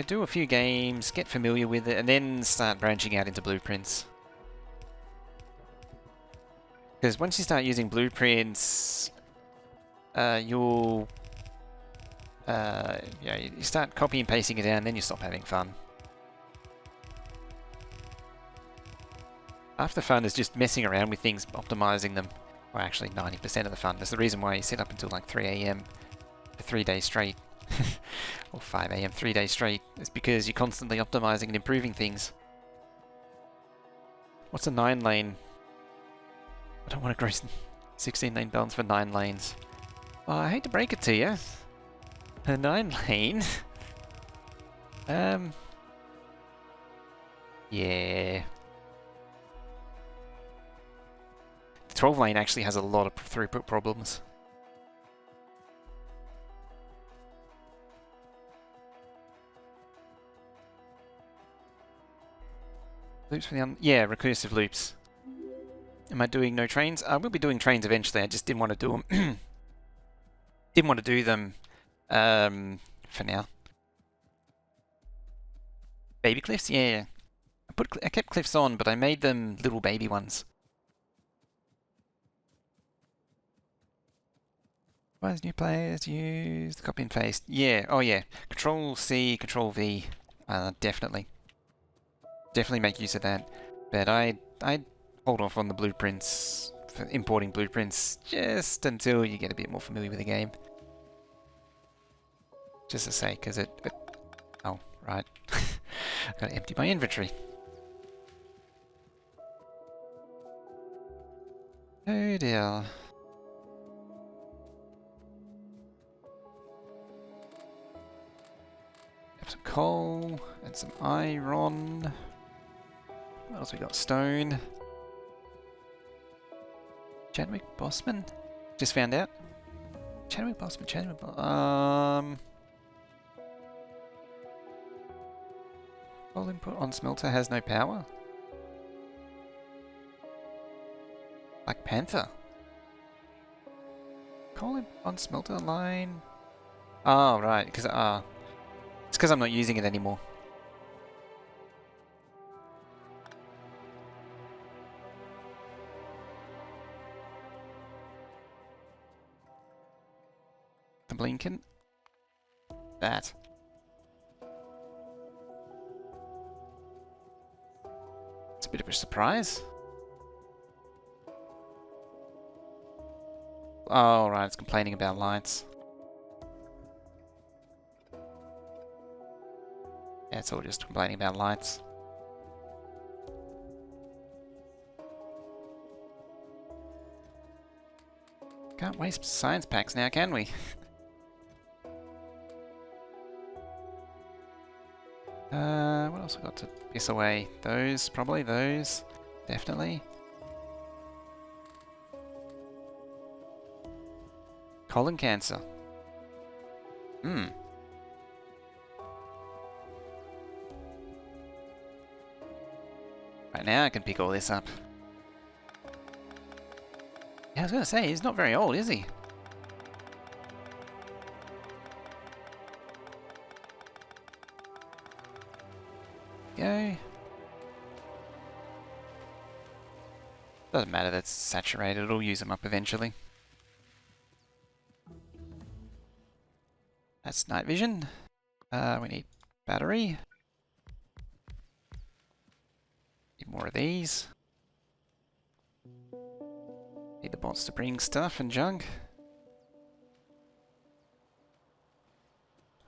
do a few games, get familiar with it, and then start branching out into blueprints. Because once you start using blueprints, you start copy and pasting it down, then you stop having fun. Half the fun is just messing around with things, optimizing them. Or actually 90% of the fun. That's the reason why you sit up until like 3 AM for 3 days straight. Or 5 AM, 3 days straight. It's because you're constantly optimizing and improving things. What's a 9-lane? I don't want to grow 16-lane balance for 9 lanes. Well, I hate to break it to you. A 9-lane? Yeah. 12-lane actually has a lot of throughput problems. Loops for the yeah, recursive loops. Am I doing no trains? I will be doing trains eventually. I just didn't want to do them. Didn't want to do them for now. Baby cliffs? Yeah. I kept cliffs on, but I made them little baby ones. Why does new players use the copy and paste? Yeah, oh yeah. Control C, Control V. Definitely. Definitely make use of that. But I'd hold off on the blueprints, for importing blueprints, just until you get a bit more familiar with the game. Just to say, because oh, right. Gotta empty my inventory. Oh dear. Some coal and some iron. What else we got? Stone. Chadwick Bossman? Just found out. Chadwick Bossman. Coal input on smelter has no power. Black Panther. Coal on smelter line. Oh right, because it's because I'm not using it anymore. The Blinken. That. It's a bit of a surprise. Oh right, it's complaining about lights. Yeah, it's all just complaining about lights. Can't waste science packs now, can we? What else we got to piss away? Those, probably those. Definitely. Colon cancer. Hmm. now I can pick all this up. Yeah, I was gonna say, he's not very old, is he? Go. Doesn't matter, that's saturated, it'll use them up eventually. That's night vision. We need battery. Need more of these. Need the bots to bring stuff and junk.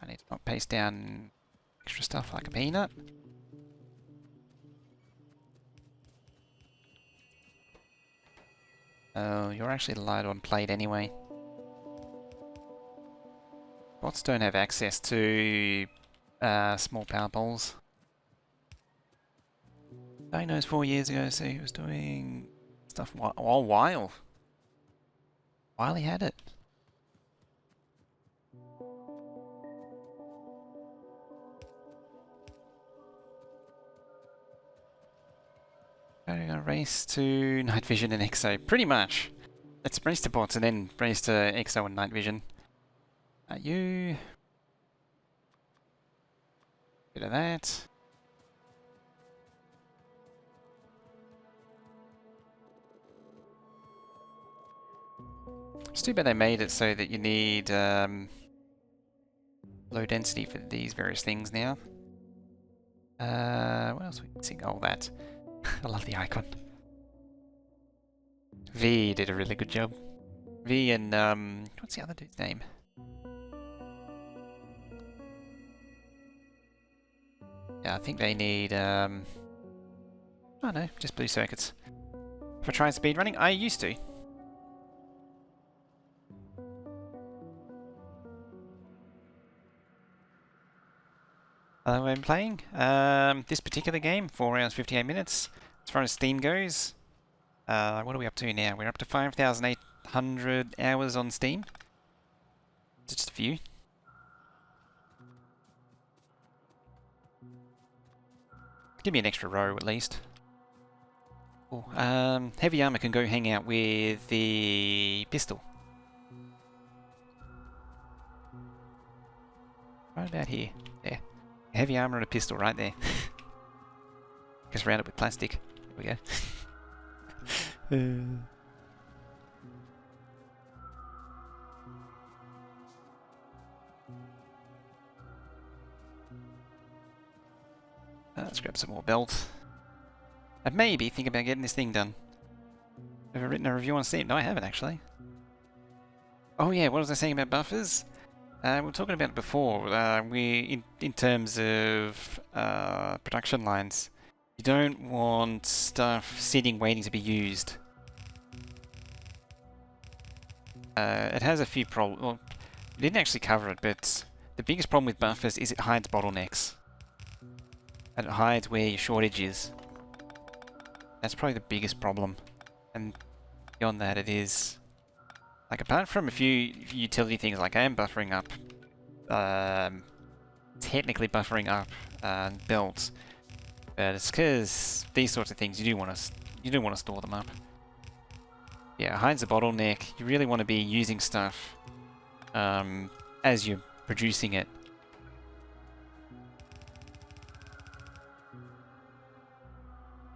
I need to not paste down extra stuff like a peanut. Oh, you're actually light on plate anyway. Bots don't have access to small power poles. Diagnosed 4 years ago, so he was doing stuff while he had it. We're gonna race to night vision and exo, pretty much. Let's race to bots and then race to exo and night vision. You. Bit of that. It's too bad they made it so that you need low density for these various things now. What else are we missing? Oh, that. I love the icon. V did a really good job. V and, what's the other dude's name? Yeah, I think they need, oh no, just blue circuits. For trying speedrunning, I used to. When playing this particular game, 4 hours 58 minutes. As far as Steam goes, what are we up to now? We're up to 5,800 hours on Steam. Just a few. Give me an extra row at least. Cool. Heavy armor can go hang out with the pistol. Right about here. There. Heavy armor and a pistol right there. Just round it with plastic. There we go. Let's grab some more belt. I'd maybe think about getting this thing done. Have I written a review on Steam? No, I haven't actually. Oh yeah, what was I saying about buffers? We were talking about it before. In terms of production lines, you don't want stuff sitting waiting to be used. It has a few problems. Well, we didn't actually cover it, but the biggest problem with buffers is it hides bottlenecks. And it hides where your shortage is. That's probably the biggest problem. And beyond that, it is... Like, apart from a few utility things, like I am buffering up... technically buffering up builds. But it's because these sorts of things, you do want to store them up. Yeah, it hides the bottleneck. You really want to be using stuff as you're producing it.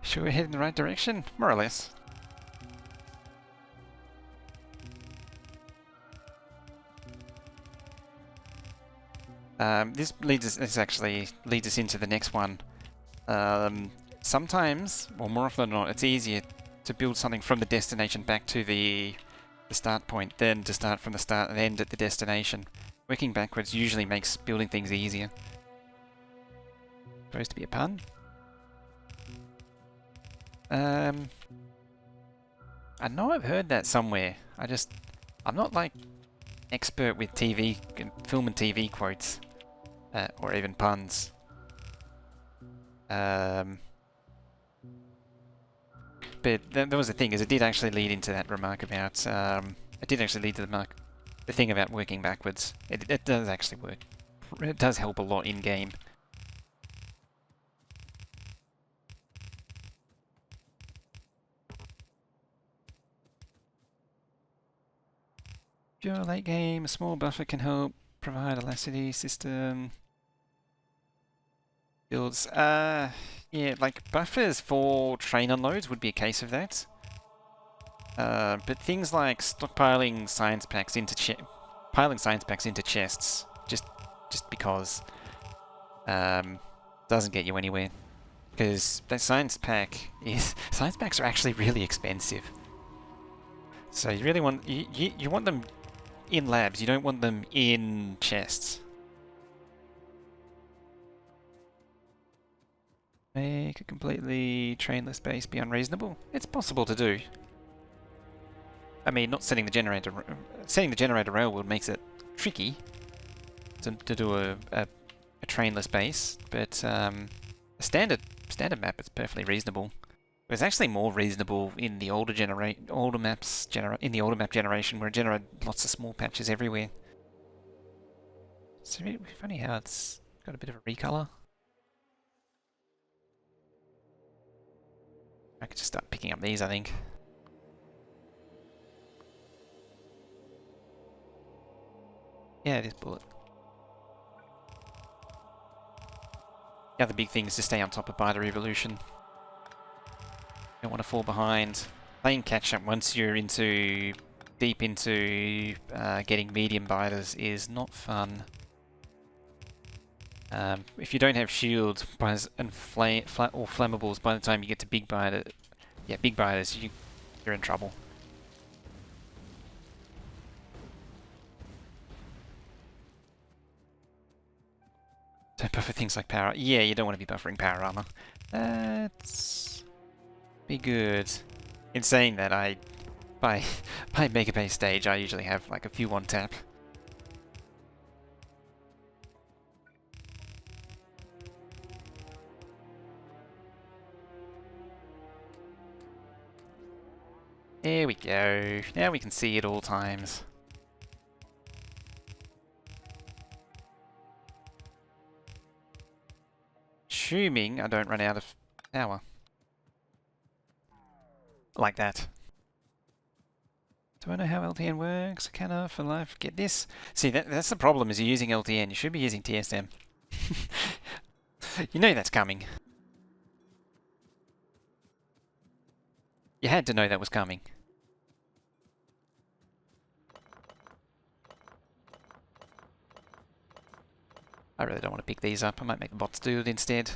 Sure we're heading in the right direction? More or less. This actually leads us into the next one. Sometimes, or more often than not, it's easier to build something from the destination back to the start point than to start from the start and end at the destination. Working backwards usually makes building things easier. Supposed to be a pun? I know I've heard that somewhere. I'm not like expert with TV, film and TV quotes, or even puns. But that was the thing, is it did actually lead into that remark about, it did actually lead to the thing about working backwards. It does actually work. It does help a lot in game. Pure late game, a small buffer can help provide elasticity system. Builds, yeah, like buffers for train unloads would be a case of that. But things like stockpiling science packs into piling science packs into chests, just because, doesn't get you anywhere. Because that science packs are actually really expensive. So you really want you want them in labs. You don't want them in chests. Make a completely trainless base be unreasonable? It's possible to do. I mean, not setting the generator railroad makes it tricky to do a trainless base, but a standard map is perfectly reasonable. It was actually more reasonable in the older map generation, where it generated lots of small patches everywhere. It's really funny how it's got a bit of a recolor. I could just start picking up these, I think. Yeah, it is bullet. The other big thing is to stay on top of biter evolution. Don't want to fall behind. Playing catch up once you're deep into getting medium biters is not fun. If you don't have shields and or flammables by the time you get to big biters, you're in trouble. Don't buffer things like power. Yeah, you don't want to be buffering power armor. That's be good. In saying that, by Megabase stage, I usually have like a few one tap. There we go. Now we can see at all times. Assuming I don't run out of power. Like that. Do I know how LTN works? Can I for life get this? See, that's the problem, is you're using LTN. You should be using TSM. You know that's coming. You had to know that was coming. I really don't want to pick these up. I might make the bots do it instead.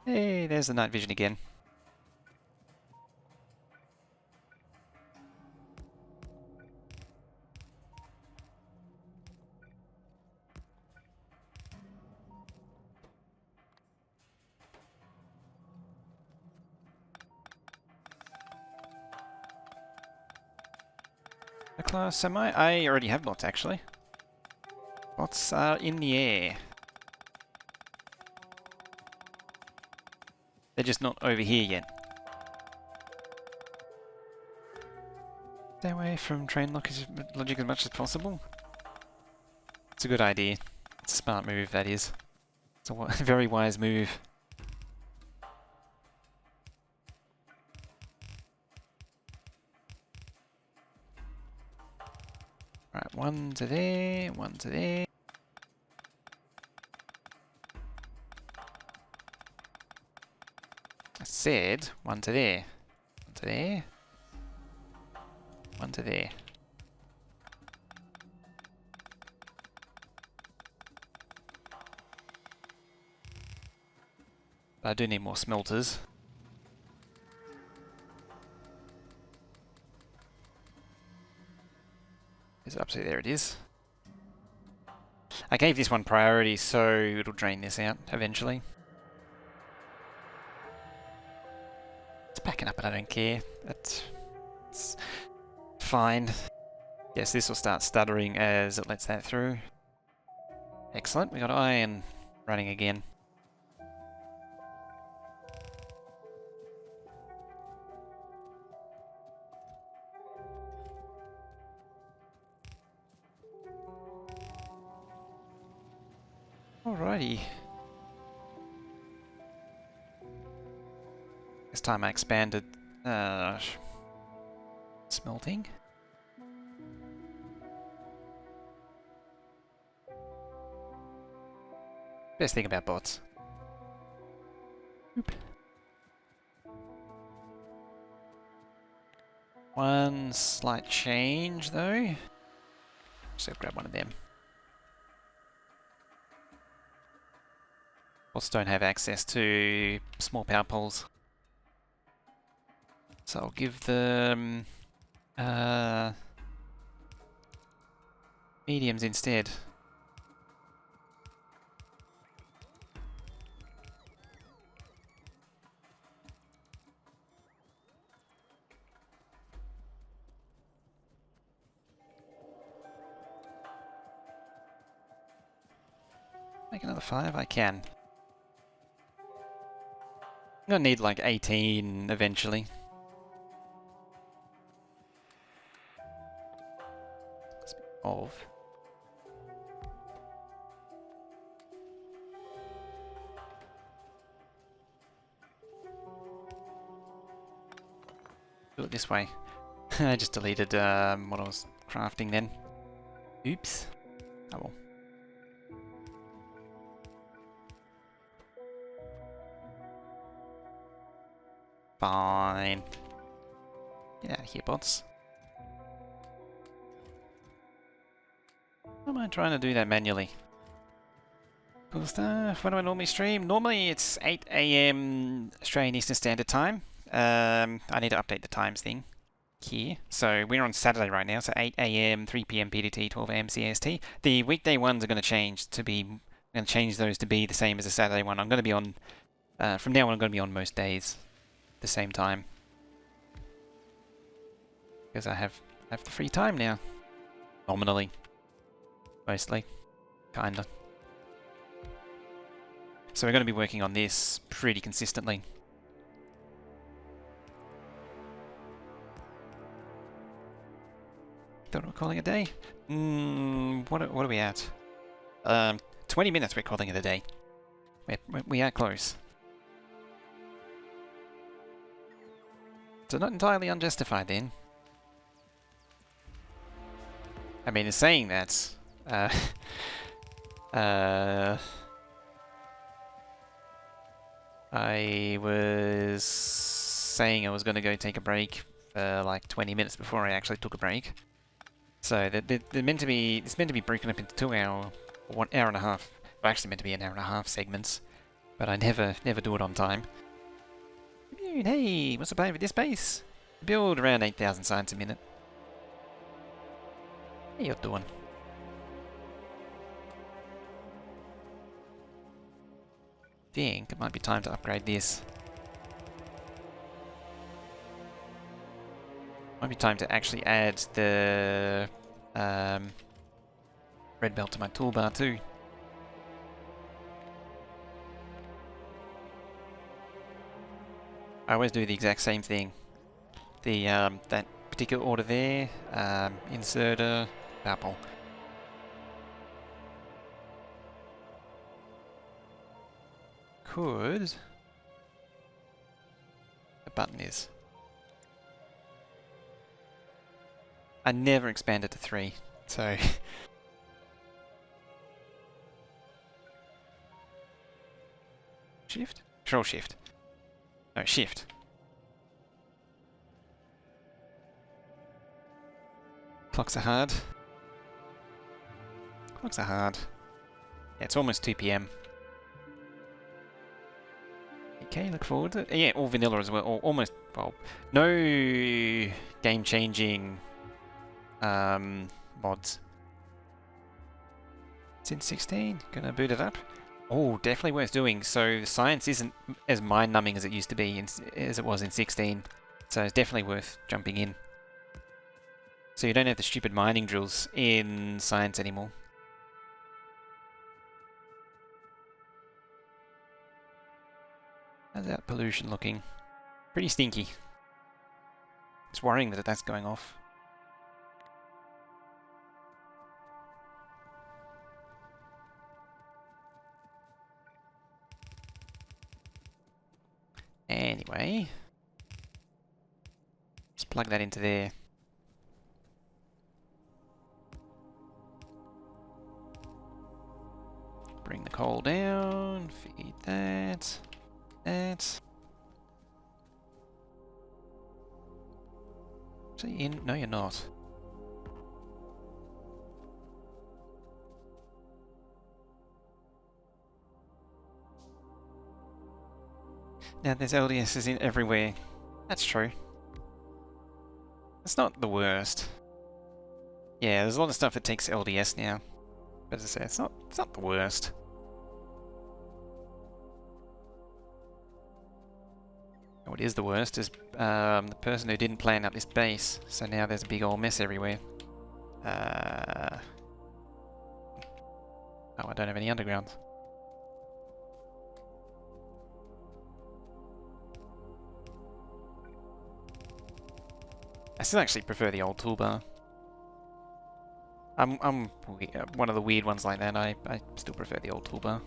Hey, there's the night vision again. A class semi? I already have bots, actually. Bots are in the air. They're just not over here yet. Stay away from train logic as much as possible. It's a good idea. It's a smart move, that is. It's a very wise move. Right, one to there, one to there. I said one to there. One to there. One to there. But I do need more smelters. Is it up to there? It is. I gave this one priority, so it'll drain this out eventually. It's backing up, but I don't care. It's fine. Yes, this will start stuttering as it lets that through. Excellent. We got iron running again. Alrighty. This time I expanded smelting. Best thing about bots. Oop. One slight change though. So grab one of them. Also don't have access to small power poles. So I'll give them mediums instead. Make another 5? I can. I'm gonna need like 18 eventually. Of. Do it this way. I just deleted what I was crafting then. Oops. Oh well. Fine. Get out of here, bots. Why am I trying to do that manually? Cool stuff. When do I normally stream? Normally it's 8 AM Australian Eastern Standard Time. I need to update the times thing here. So we're on Saturday right now, so 8 AM, 3 PM PDT, 12 AM CST. The weekday ones are going to change to be... I'm going to change those to be the same as the Saturday one. I'm going to be on... from now on I'm going to be on most days at the same time. Because I have the free time now. Nominally. Mostly. Kinda. So we're going to be working on this pretty consistently. Thought we're calling it a day? What are we at? 20 minutes we're calling it a day. We are close. So not entirely unjustified then. I mean, in saying that, I was saying I was going to go take a break for like 20 minutes before I actually took a break. So they're meant to be, it's meant to be broken up into 2 hour, or 1 hour and a half. Well, actually meant to be an hour and a half segments, but I never do it on time. Dude, hey, what's the plan for this base? Build around 8,000 science a minute. How you doing? Think it might be time to upgrade this. Might be time to actually add the red belt to my toolbar too. I always do the exact same thing. The that particular order there, inserter, apple. Could the button is. I never expanded to 3, so shift? Control shift. No, shift. Clocks are hard. Clocks are hard. Yeah, it's almost 2 PM. Okay, look forward to it. Yeah, all vanilla as well, or almost, well, no game-changing mods. Since 16, gonna boot it up. Oh, definitely worth doing. So science isn't as mind-numbing as it used to be, as it was in 16. So it's definitely worth jumping in. So you don't have the stupid mining drills in science anymore. How's that pollution looking? Pretty stinky. It's worrying that that's going off. way. Just plug that into there. Bring the coal down, feed that, that. So you in? No, you're not. Now there's LDSs in everywhere. That's true. It's not the worst. Yeah, there's a lot of stuff that takes LDS now. But as I say, it's not the worst. What is the worst is the person who didn't plan out this base. So now there's a big old mess everywhere. Oh, I don't have any underground. I still actually prefer the old toolbar. I'm one of the weird ones like that. I still prefer the old toolbar.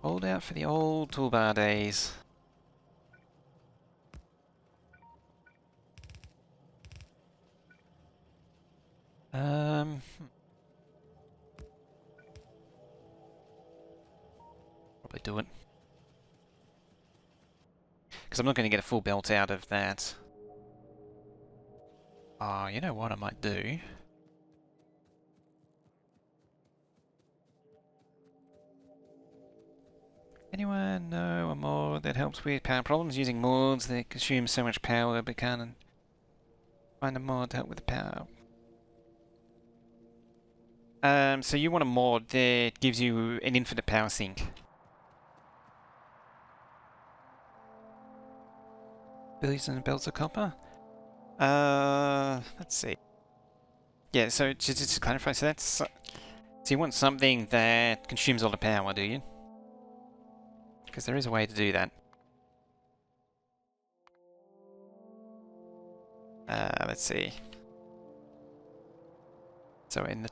Hold out for the old toolbar days. Probably do it. Because I'm not going to get a full belt out of that. Oh, you know what I might do? Anyone know a mod that helps with power problems? Using mods that consume so much power but can't find a mod to help with the power. So you want a mod that gives you an infinite power sink. Billions and belts of copper? Let's see. Yeah, so just to clarify, so that's... So you want something that consumes all the power, do you? Because there is a way to do that. Let's see. So in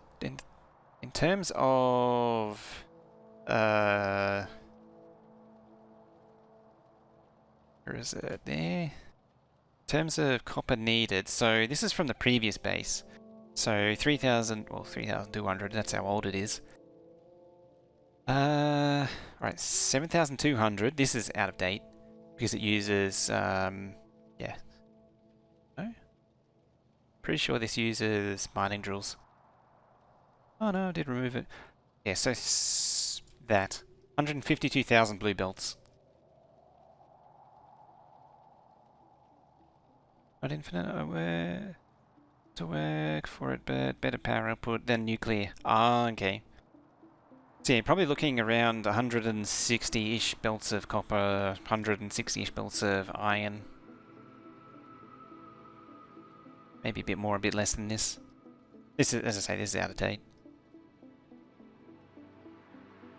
terms of where is it? There. In terms of copper needed, so this is from the previous base. So 3,000, well 3,200. That's how old it is. Right, 7,200. This is out of date because it uses yeah. No. Pretty sure this uses mining drills. Oh no, I did remove it. Yeah, so that 152,000 blue belts. Not infinite where to work for it, but better power output than nuclear. Ah, okay. So yeah, probably looking around 160-ish belts of copper, 160-ish belts of iron. Maybe a bit more, a bit less than this. This is, as I say, this is out of date.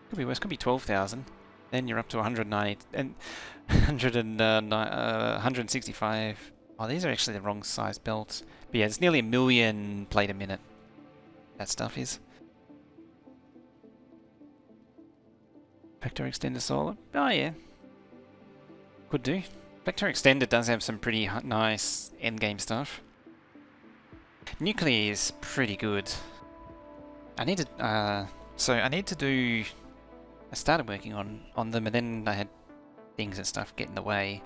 Could be worse, could be 12,000. Then you're up to 190 and 165. Oh, these are actually the wrong size belts. But yeah, it's nearly 1 million plate a minute. That stuff is. Factorio Extender Solar. Oh yeah. Could do. Factorio Extender does have some pretty nice endgame stuff. Nuclear is pretty good. I need to, so I need to do... I started working on them and then I had things and stuff get in the way.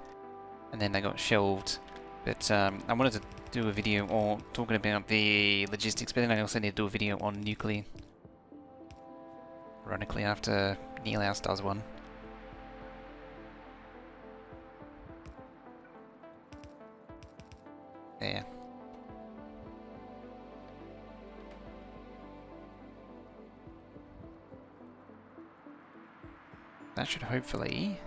And then they got shelved. But I wanted to do a video or talking about the logistics, but then I also need to do a video on nuclear. Ironically, after Neilhouse does one. There. That should hopefully...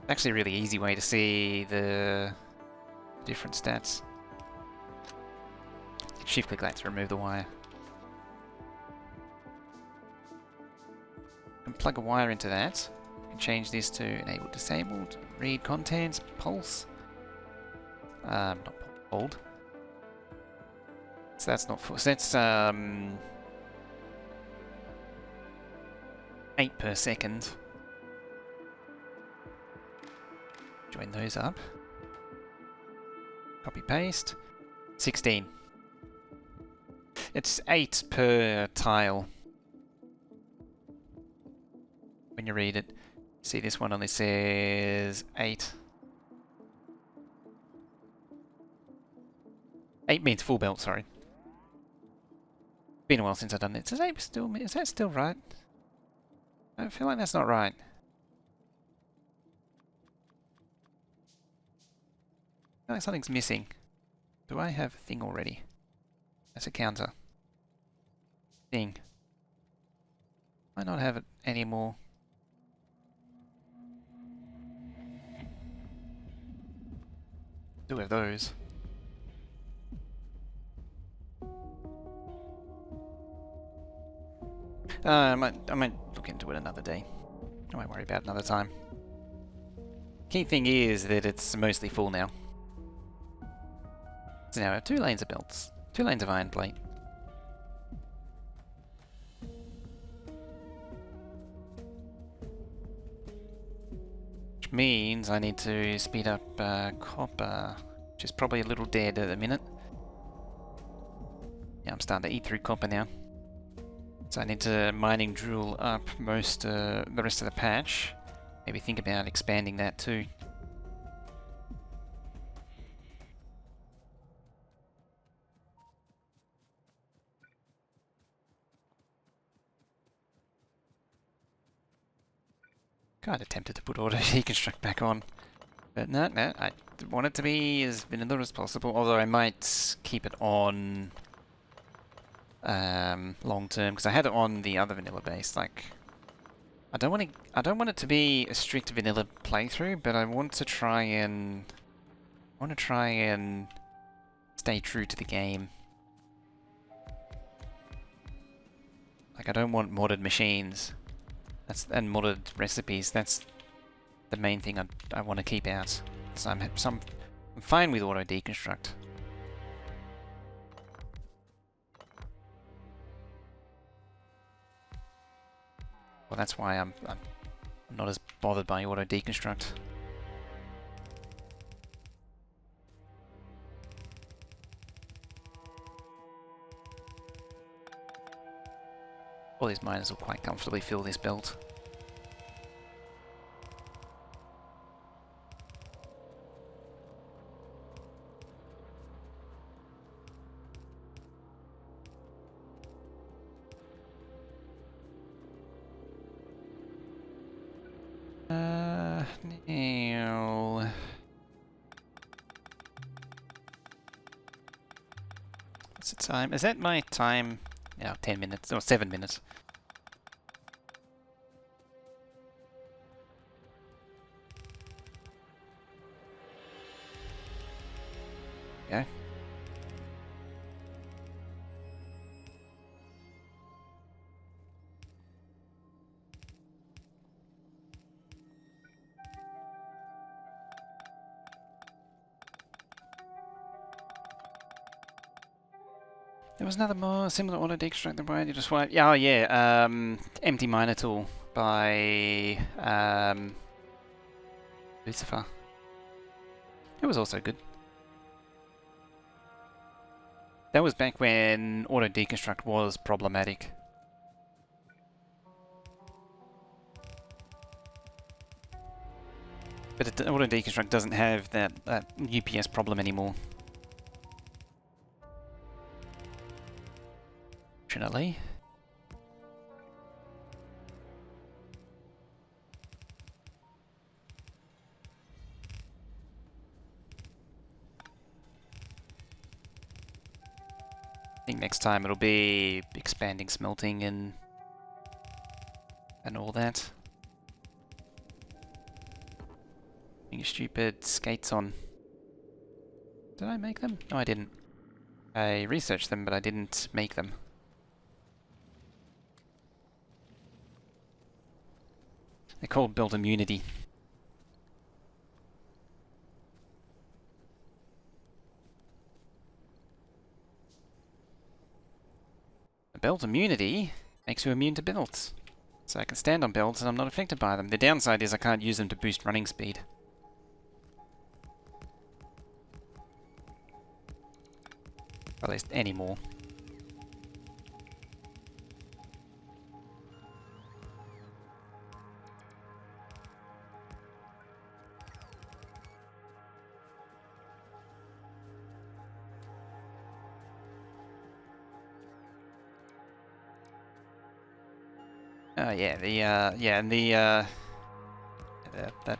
Actually a really easy way to see the different stats. Shift click that to remove the wire. And plug a wire into that. change this to enable disabled. Read contents, pulse. Not hold. So that's not full. So that's 8 per second. Join those up. Copy paste. 16. It's 8 per tile. When you read it. See, this one only says 8. 8 means full belt, sorry. Been a while since I've done it. Is that still right? I feel like that's not right. I feel like something's missing. Do I have a thing already? That's a counter. Thing. Why not have it anymore? Do have those. I might look into it another day. I won't worry about it another time. Key thing is that it's mostly full now. So now I have 2 lanes of belts, 2 lanes of iron plate. Which means I need to speed up copper, which is probably a little dead at the minute. Yeah, I'm starting to eat through copper now. So I need to mining drill up the rest of the patch. Maybe think about expanding that too. Kind of tempted to put auto deconstruct back on, but no, I want it to be as vanilla as possible. Although I might keep it on long term because I had it on the other vanilla base. Like, I don't want it to be a strict vanilla playthrough, but I want to try and stay true to the game. Like, I don't want modded machines. And modded recipes. That's the main thing I want to keep out. So I'm fine with auto deconstruct. Well, that's why I'm not as bothered by auto deconstruct. All these miners will quite comfortably fill this belt. Now... What's the time? Is that my time? Yeah, 10 minutes, or 7 minutes. Yeah. There was another more similar auto deconstruct the way you just wiped. Yeah, oh yeah, empty miner tool by Lucifer. It was also good. That was back when auto deconstruct was problematic. But auto deconstruct doesn't have that UPS problem anymore. Fortunately. I think next time it'll be expanding smelting and all that. Being stupid skates on. Did I make them? No, I didn't. I researched them, but I didn't make them. They're called belt immunity. The belt immunity makes you immune to belts. So I can stand on belts and I'm not affected by them. The downside is I can't use them to boost running speed. At least anymore.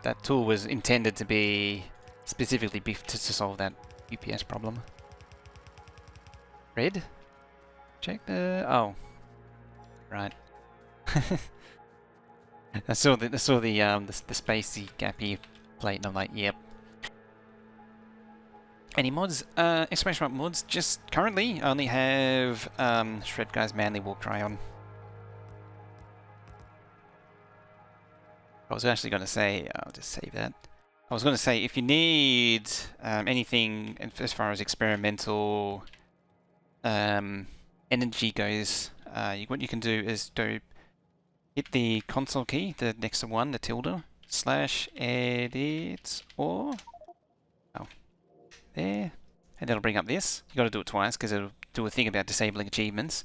That tool was intended to be specifically beefed to solve that UPS problem. Red? Check the... oh. Right. I saw the spacey gappy plate and I'm like, yep. Any mods? Exclamation mark mods. Just currently I only have Shred Guy's Manly Walk Dry on. I was actually going to say, I'll just save that. I was going to say, if you need anything as far as experimental energy goes, what you can do is hit the console key, the next to one, the tilde, /edit or there, and that'll bring up this. You got to do it twice because it'll do a thing about disabling achievements.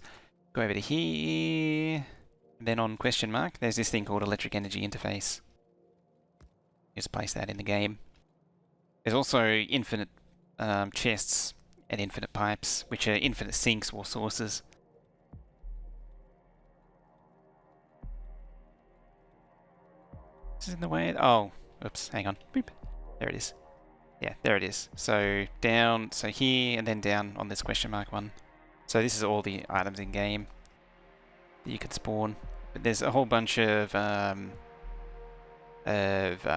Go over to here. Then on question mark, there's this thing called electric energy interface. Just place that in the game. There's also infinite chests and infinite pipes, which are infinite sinks or sources. This is in the way. Oh, oops, hang on. Boop. There it is. Yeah, there it is. So down, so here, and then down on this question mark one. So this is all the items in game that you could spawn. But there's a whole bunch of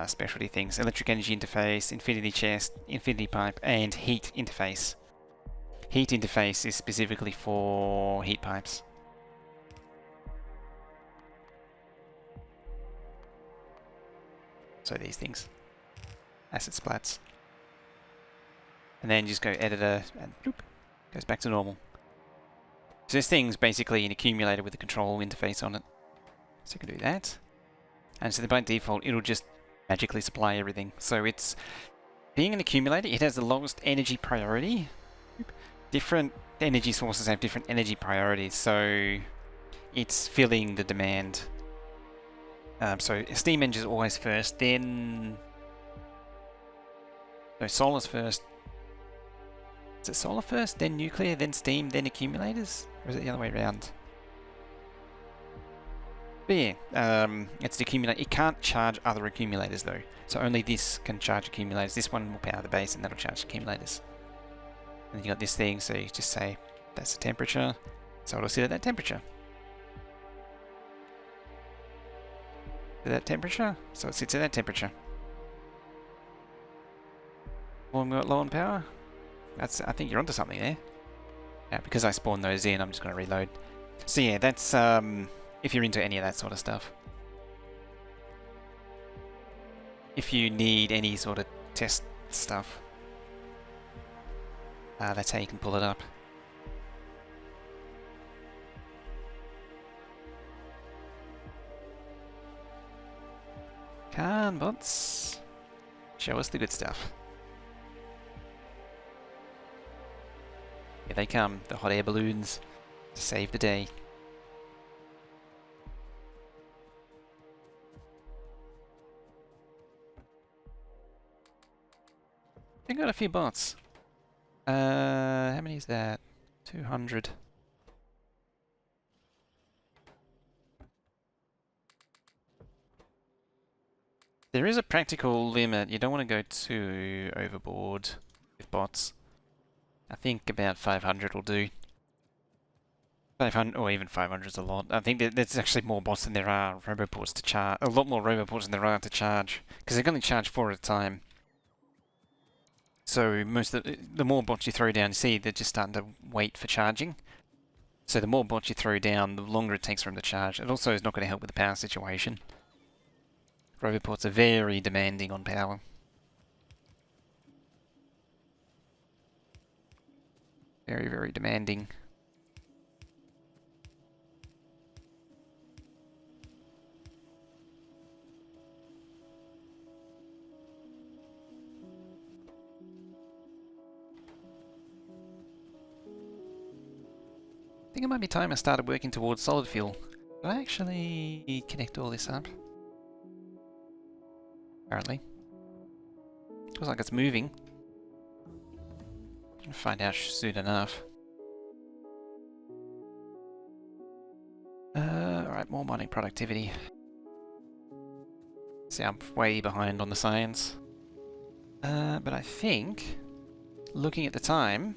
specialty things. Electric energy interface, infinity chest, infinity pipe, and heat interface. Heat interface is specifically for heat pipes. So these things. Acid splats. And then just go editor and bloop, goes back to normal. So this thing's basically an accumulator with a control interface on it. So you can do that. And so by default, it'll just magically supply everything. So it's, being an accumulator, it has the lowest energy priority. Different energy sources have different energy priorities, so it's filling the demand. So steam engine is always first, then... No, solar's first. Is it solar first, then nuclear, then steam, then accumulators? Or is it the other way around? But yeah, it's the accumulator. It can't charge other accumulators though. So only this can charge accumulators. This one will power the base and that'll charge accumulators. And then you got this thing, so you just say that's the temperature. So it'll sit at that temperature. At that temperature, so it sits at that temperature. When we got low on power, that's, I think you're onto something there. Yeah, because I spawned those in, I'm just going to reload. So yeah, that's if you're into any of that sort of stuff. If you need any sort of test stuff, that's how you can pull it up. Come on, bots. Show us the good stuff. Here they come, the hot air balloons, to save the day. They got a few bots. How many is that? 200. There is a practical limit. You don't want to go too overboard with bots. I think about 500 will do. 500, or even 500 is a lot. I think there's actually more bots than there are roboports to charge. A lot more roboports than there are to charge. Because they can only charge 4 at a time. So most of the more bots you throw down, you see they're just starting to wait for charging. So the more bots you throw down, the longer it takes for them to charge. It also is not going to help with the power situation. Roboports are very demanding on power. Very, very demanding. I think it might be time I started working towards solid fuel. Did I actually connect all this up? Apparently. Looks like it's moving. I'll find out soon enough. Alright, more mining productivity. See, I'm way behind on the science. But I think, looking at the time,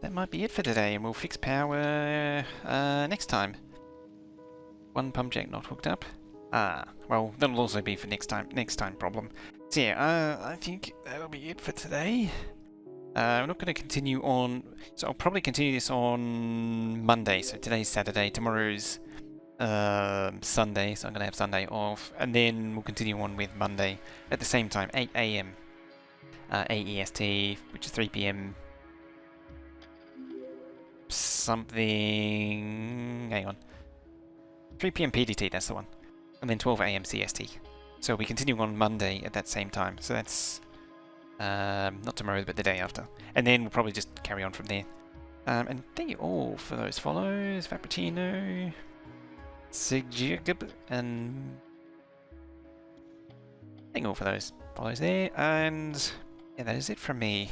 that might be it for today, and we'll fix power next time. One pump jack not hooked up. Well, that'll also be for next time problem. So yeah, I think that'll be it for today. I'm not going to continue on, so I'll probably continue this on Monday. So today's Saturday, tomorrow's Sunday, so I'm going to have Sunday off, and then we'll continue on with Monday at the same time, 8 AM AEST, which is 3 PM something, hang on, 3 PM PDT, that's the one, and then 12 AM CST. So we'll be continuing on Monday at that same time, so that's not tomorrow but the day after, and then we'll probably just carry on from there. And thank you all for those follows, Frappuccino, Sigjigib, and thank you all for those follows there, and yeah, that is it from me.